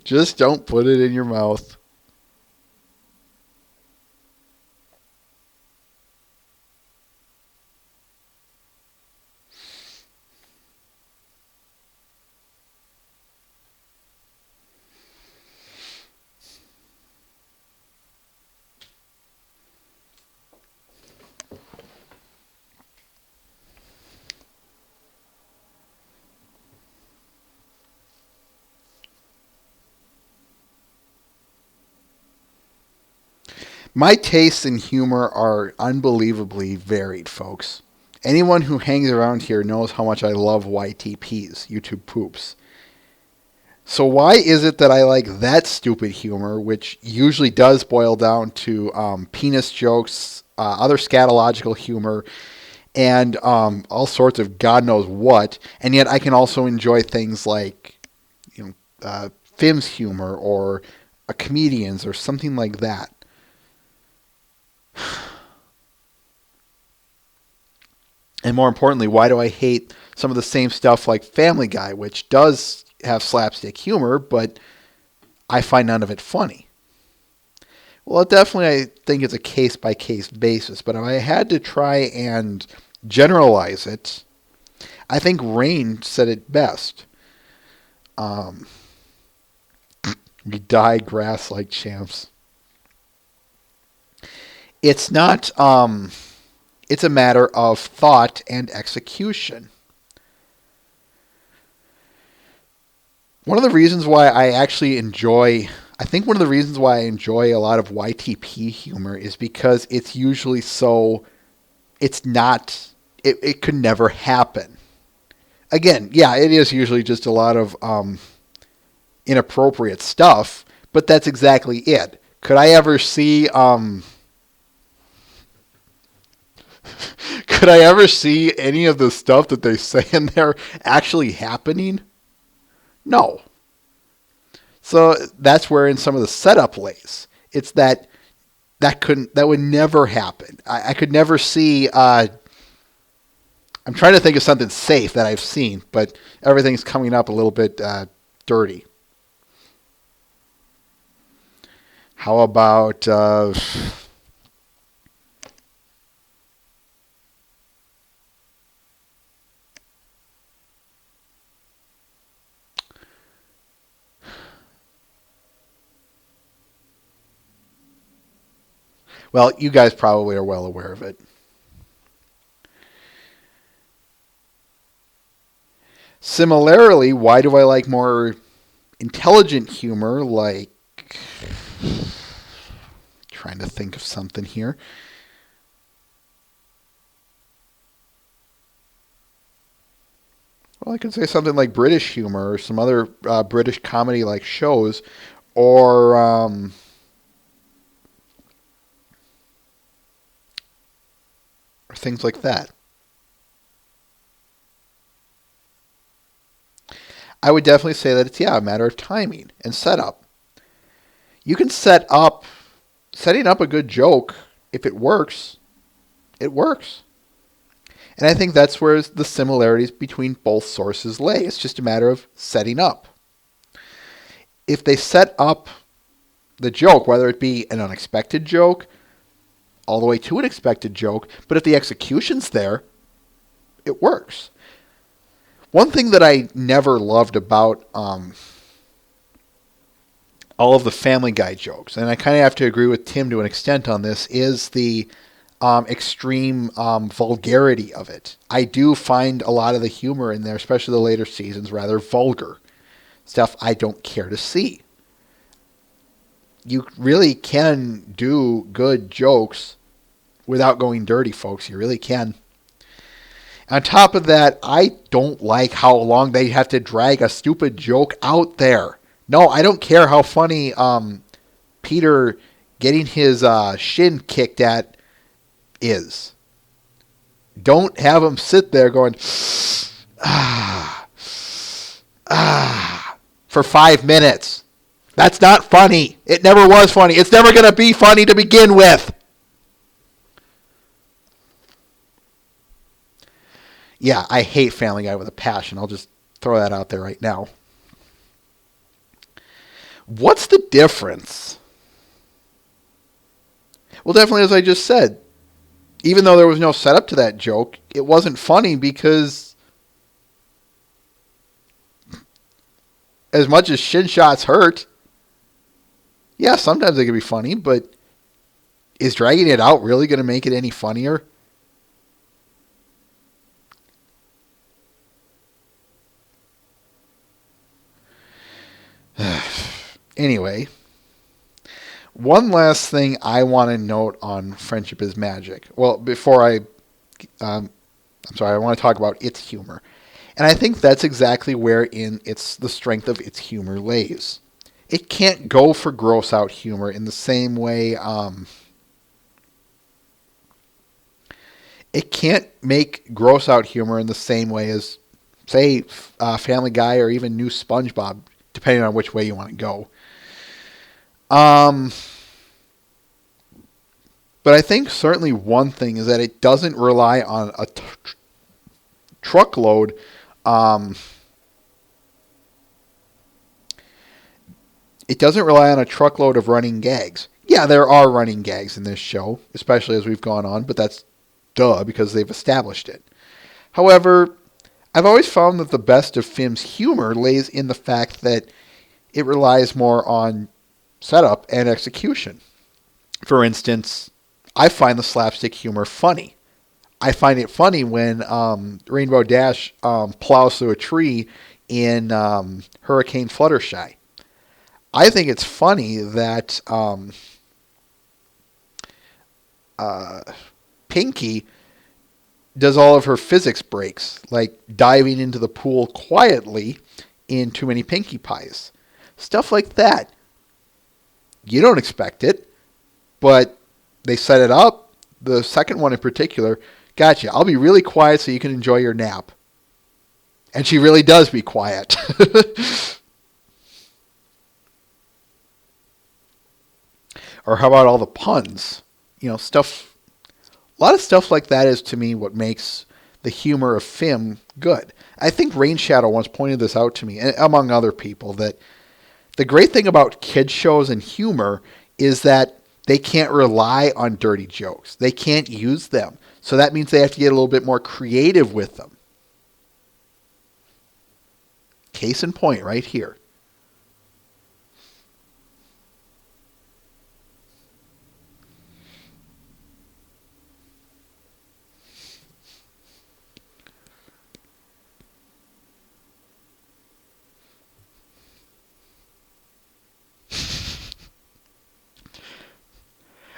Just don't put it in your mouth. My tastes in humor are unbelievably varied, folks. Anyone who hangs around here knows how much I love YTPs, YouTube poops. So why is it that I like that stupid humor, which usually does boil down to penis jokes, other scatological humor, and all sorts of God knows what, and yet I can also enjoy things like, Fim's humor or a comedians or something like that. And more importantly, why do I hate some of the same stuff like Family Guy, which does have slapstick humor, but I find none of it funny? Well, definitely I think it's a case-by-case basis, but if I had to try and generalize it, I think Rain said it best. We dye grass like champs. It's not, it's a matter of thought and execution. One of the reasons why I think one of the reasons why I enjoy a lot of YTP humor is because it's usually it could never happen. Again, yeah, it is usually just a lot of inappropriate stuff, but that's exactly it. Could I ever see could I ever see any of the stuff that they say in there actually happening? No. So that's where in some of the setup lays. It's that would never happen. I could never see. I'm trying to think of something safe that I've seen, but everything's coming up a little bit dirty. How about? Well, you guys probably are well aware of it. Similarly, why do I like more intelligent humor? Like, trying to think of something here. Well, I could say something like British humor or some other British comedy-like shows, or things like that. I would definitely say that it's, a matter of timing and setup. You can setting up a good joke, if it works, it works. And I think that's where the similarities between both sources lay. It's just a matter of setting up. If they set up the joke, whether it be an unexpected joke, all the way to an expected joke, but if the execution's there, it works. One thing that I never loved about all of the Family Guy jokes, and I kind of have to agree with Tim to an extent on this, is the extreme vulgarity of it. I do find a lot of the humor in there, especially the later seasons, rather vulgar. Stuff I don't care to see. You really can do good jokes without going dirty, folks. You really can. On top of that, I don't like how long they have to drag a stupid joke out there. No, I don't care how funny Peter getting his shin kicked at is. Don't have him sit there going, for 5 minutes. That's not funny. It never was funny. It's never going to be funny to begin with. Yeah, I hate Family Guy with a passion. I'll just throw that out there right now. What's the difference? Well, definitely, as I just said, even though there was no setup to that joke, it wasn't funny because as much as shin shots hurt, yeah, sometimes they can be funny, but is dragging it out really going to make it any funnier? Anyway, one last thing I want to note on Friendship is Magic. Well, before I'm sorry, I want to talk about its humor. And I think that's exactly wherein the strength of its humor lays. It can't go for gross out humor in the same way. It can't make gross out humor in the same way as, say, Family Guy or even New SpongeBob, depending on which way you want to go. But I think certainly one thing is that it doesn't rely on a truckload. It doesn't rely on a truckload of running gags. Yeah, there are running gags in this show, especially as we've gone on, but that's duh because they've established it. However, I've always found that the best of Fim's humor lays in the fact that it relies more on setup and execution. For instance, I find the slapstick humor funny. I find it funny when Rainbow Dash plows through a tree in Hurricane Fluttershy. I think it's funny that Pinky does all of her physics breaks, like diving into the pool quietly in Too Many Pinkie Pies. Stuff like that. You don't expect it, but they set it up. The second one in particular, gotcha, I'll be really quiet so you can enjoy your nap. And she really does be quiet. Or how about all the puns? Stuff. A lot of stuff like that is to me what makes the humor of Fim good. I think Rain Shadow once pointed this out to me, among other people, that the great thing about kids shows and humor is that they can't rely on dirty jokes. They can't use them. So that means they have to get a little bit more creative with them. Case in point right here.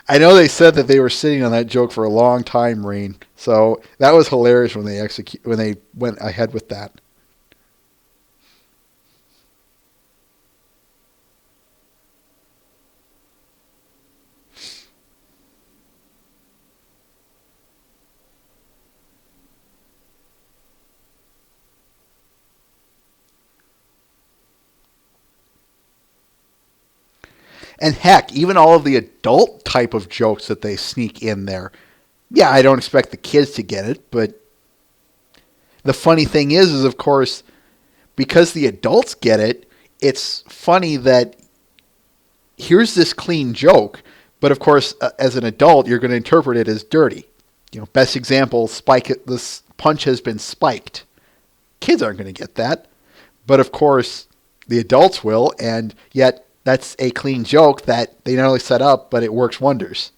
I know they said that they were sitting on that joke for a long time, Rain. So that was hilarious when they went ahead with that. And heck, even all of the adult type of jokes that they sneak in there. Yeah, I don't expect the kids to get it, but the funny thing is of course, because the adults get it, it's funny that here's this clean joke, but of course, as an adult, you're going to interpret it as dirty. Best example, this punch has been spiked. Kids aren't going to get that, but of course, the adults will, and yet that's a clean joke that they not only set up, but it works wonders.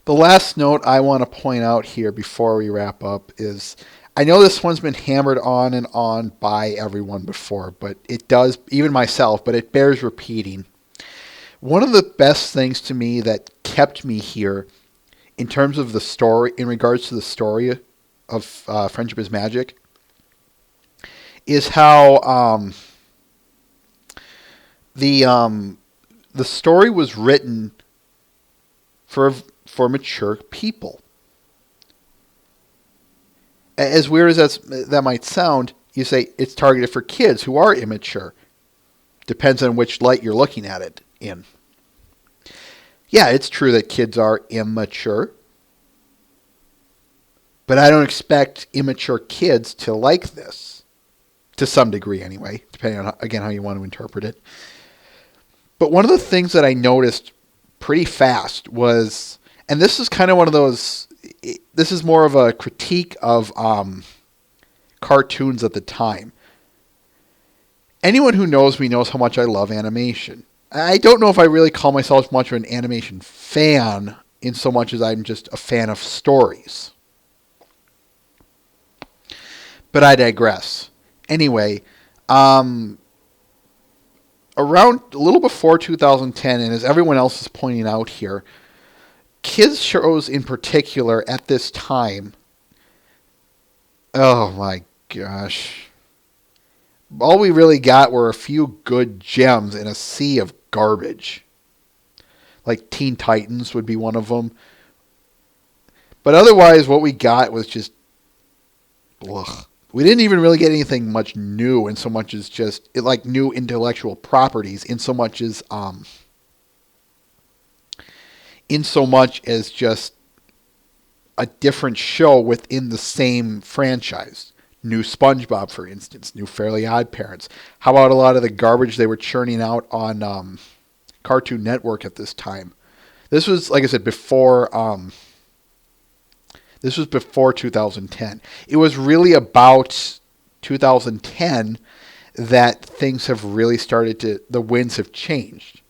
The last note I want to point out here before we wrap up is, I know this one's been hammered on and on by everyone before, but it does, even myself, but it bears repeating. One of the best things to me that kept me here in terms of the story, in regards to the story of Friendship is Magic, is how the story was written for mature people. As weird as that might sound, you say it's targeted for kids who are immature. Depends on which light you're looking at it in. Yeah, it's true that kids are immature. But I don't expect immature kids to like this. To some degree, anyway. Depending on, again, how you want to interpret it. But one of the things that I noticed pretty fast was, and this is kind of one of those, this is more of a critique of cartoons at the time. Anyone who knows me knows how much I love animation. I don't know if I really call myself much of an animation fan in so much as I'm just a fan of stories. But I digress. Anyway, around a little before 2010, and as everyone else is pointing out here, kids shows in particular at this time, oh my gosh. All we really got were a few good gems in a sea of garbage. Like Teen Titans would be one of them. But otherwise, what we got was just, ugh. We didn't even really get anything much new in so much as just, like new intellectual properties in so much as just a different show within the same franchise. New SpongeBob, for instance, new Fairly Odd Parents. How about a lot of the garbage they were churning out on Cartoon Network at this time? This was, like I said, before 2010. It was really about 2010 that things have really started to, the winds have changed.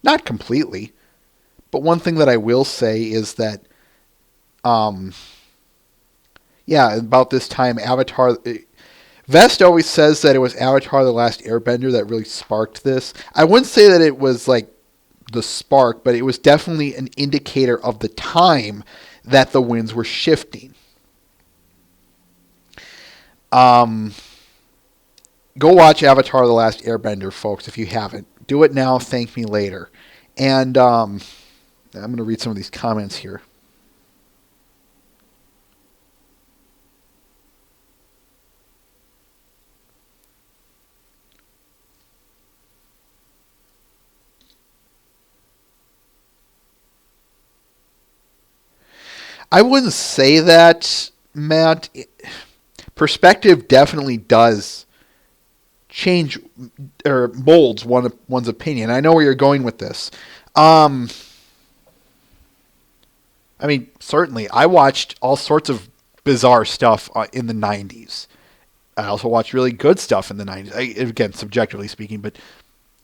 Not completely, but one thing that I will say is that, about this time, Avatar, Vest always says that it was Avatar The Last Airbender that really sparked this. I wouldn't say that it was like the spark, but it was definitely an indicator of the time that the winds were shifting. Go watch Avatar The Last Airbender, folks, if you haven't. Do it now, thank me later. And I'm going to read some of these comments here. I wouldn't say that, Matt. Perspective definitely does change or molds one's opinion. I know where you're going with this. I mean, certainly, I watched all sorts of bizarre stuff in the 90s. I also watched really good stuff in the 90s. Again, subjectively speaking, but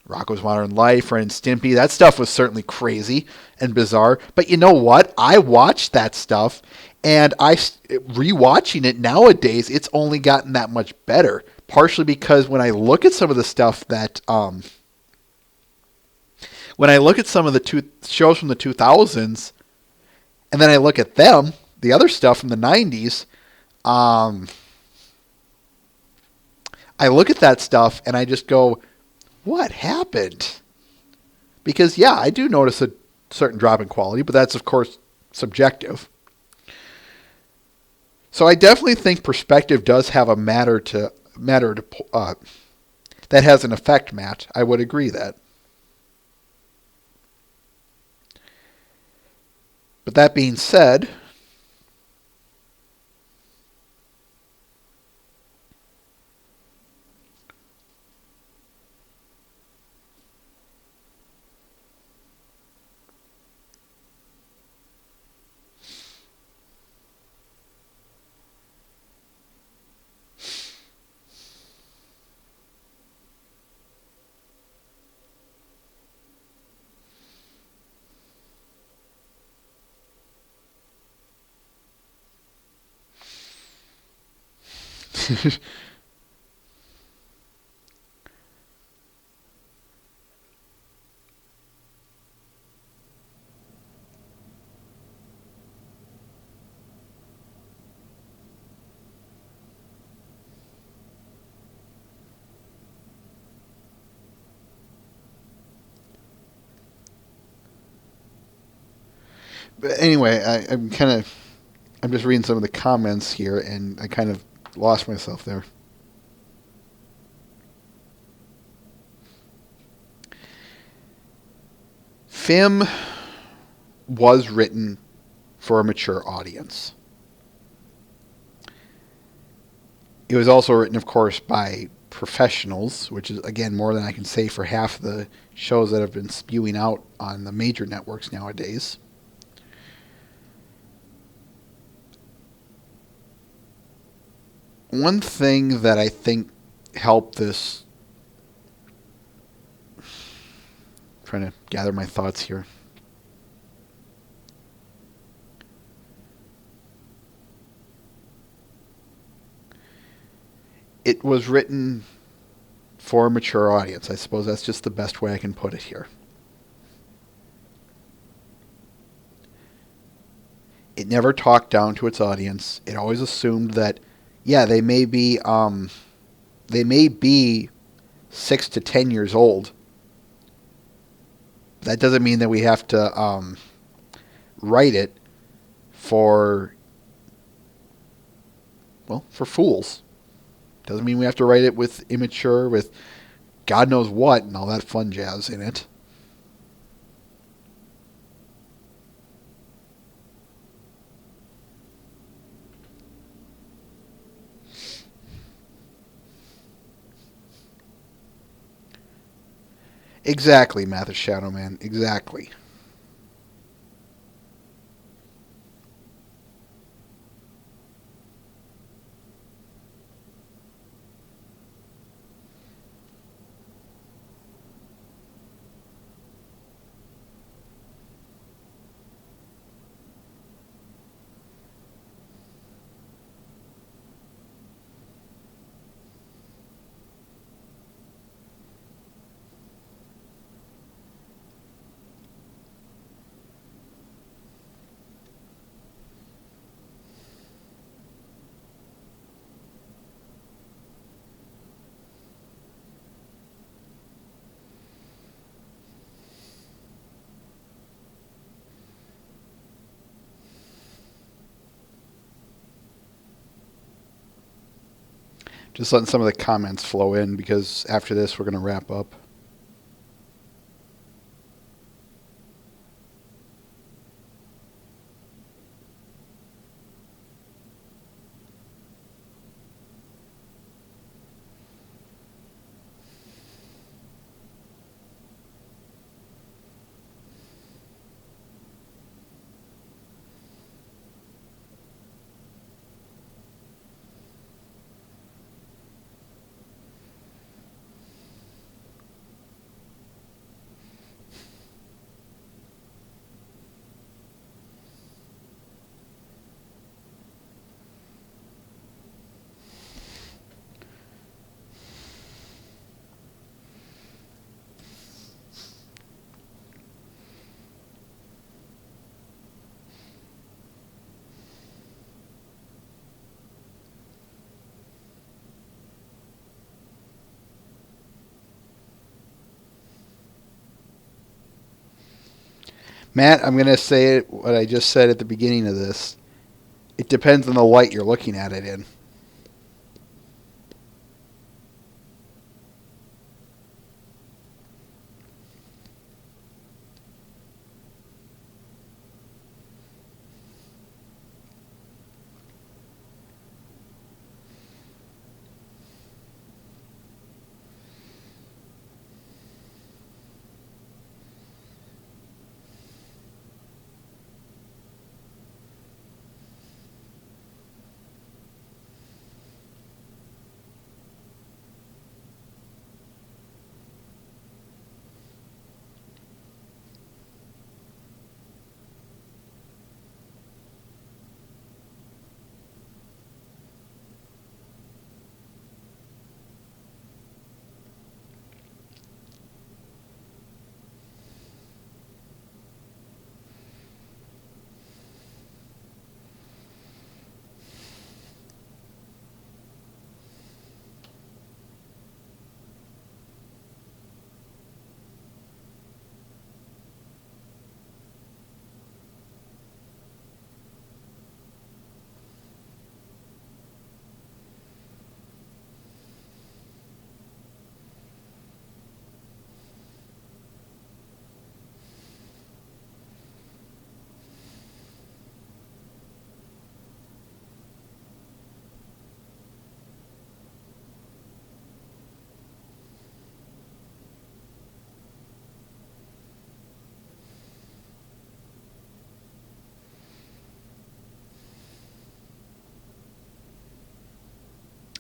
Rocko's Modern Life, Ren and Stimpy, that stuff was certainly crazy and bizarre. But you know what? I watched that stuff, and rewatching it nowadays, it's only gotten that much better. Partially because when I look at some of the stuff that, when I look at some of the shows from the 2000s, and then I look at them, the other stuff from the 90s, I look at that stuff and I just go, what happened? Because, yeah, I do notice a certain drop in quality, but that's, of course, subjective. So I definitely think perspective does have a matter to that has an effect, Matt. I would agree that. But that being said, but anyway, I'm just reading some of the comments here, and I kind of lost myself there. Fim was written for a mature audience. It was also written, of course, by professionals, which is, again, more than I can say for half the shows that have been spewing out on the major networks nowadays. One thing that I think helped this, trying to gather my thoughts here. It was written for a mature audience. I suppose that's just the best way I can put it here. It never talked down to its audience. It always assumed that, yeah, they may be 6 to 10 years old. That doesn't mean that we have to write it for, well, for fools. Doesn't mean we have to write it with immature, with God knows what and all that fun jazz in it. Exactly, Mathis Shadowman. Exactly. Just letting some of the comments flow in because after this we're going to wrap up. Matt, I'm going to say what I just said at the beginning of this. It depends on the light you're looking at it in.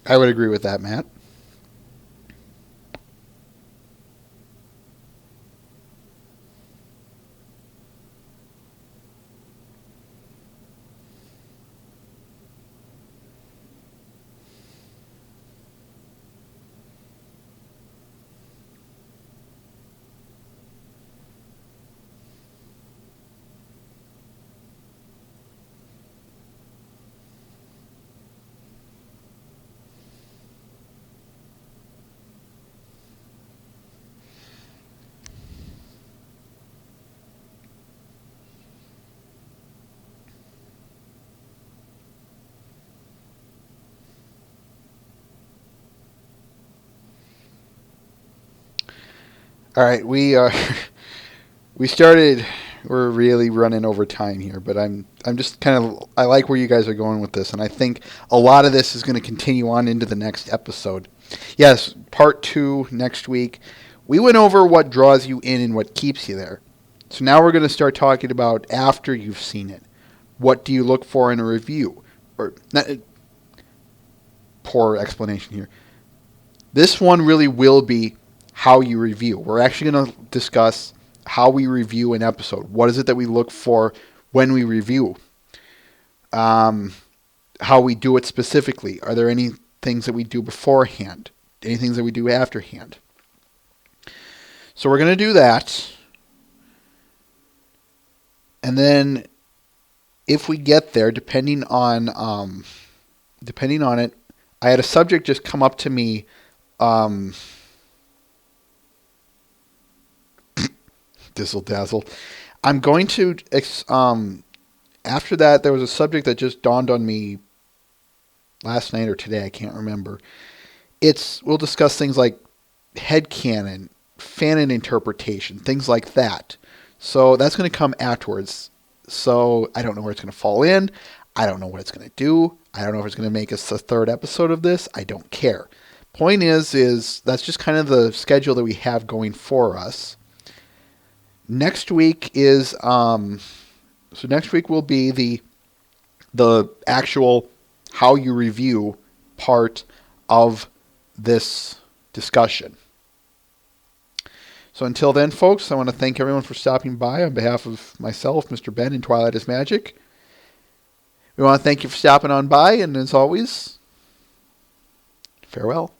I would agree with that, Matt. All right, we started. We're really running over time here, but I'm just kind of I like where you guys are going with this, and I think a lot of this is going to continue on into the next episode. Yes, part 2 next week. We went over what draws you in and what keeps you there. So now we're going to start talking about after you've seen it. What do you look for in a review? Or not, poor explanation here. This one really will be how you review. We're actually going to discuss how we review an episode. What is it that we look for when we review? How we do it specifically. Are there any things that we do beforehand? Any things that we do afterhand? So we're going to do that. And then if we get there, depending on it, I had a subject just come up to me. Dizzle dazzle. I'm going to after that, there was a subject that just dawned on me last night or today. I can't remember. We'll discuss things like headcanon, fanon interpretation, things like that. So that's going to come afterwards. So I don't know where it's going to fall in. I don't know what it's going to do. I don't know if it's going to make us a third episode of this. I don't care. Point is that's just kind of the schedule that we have going for us. Next week is next week will be the actual how you review part of this discussion. So until then, folks, I want to thank everyone for stopping by on behalf of myself, Mr. Ben, and Twilight is Magic. We want to thank you for stopping on by, and as always, farewell.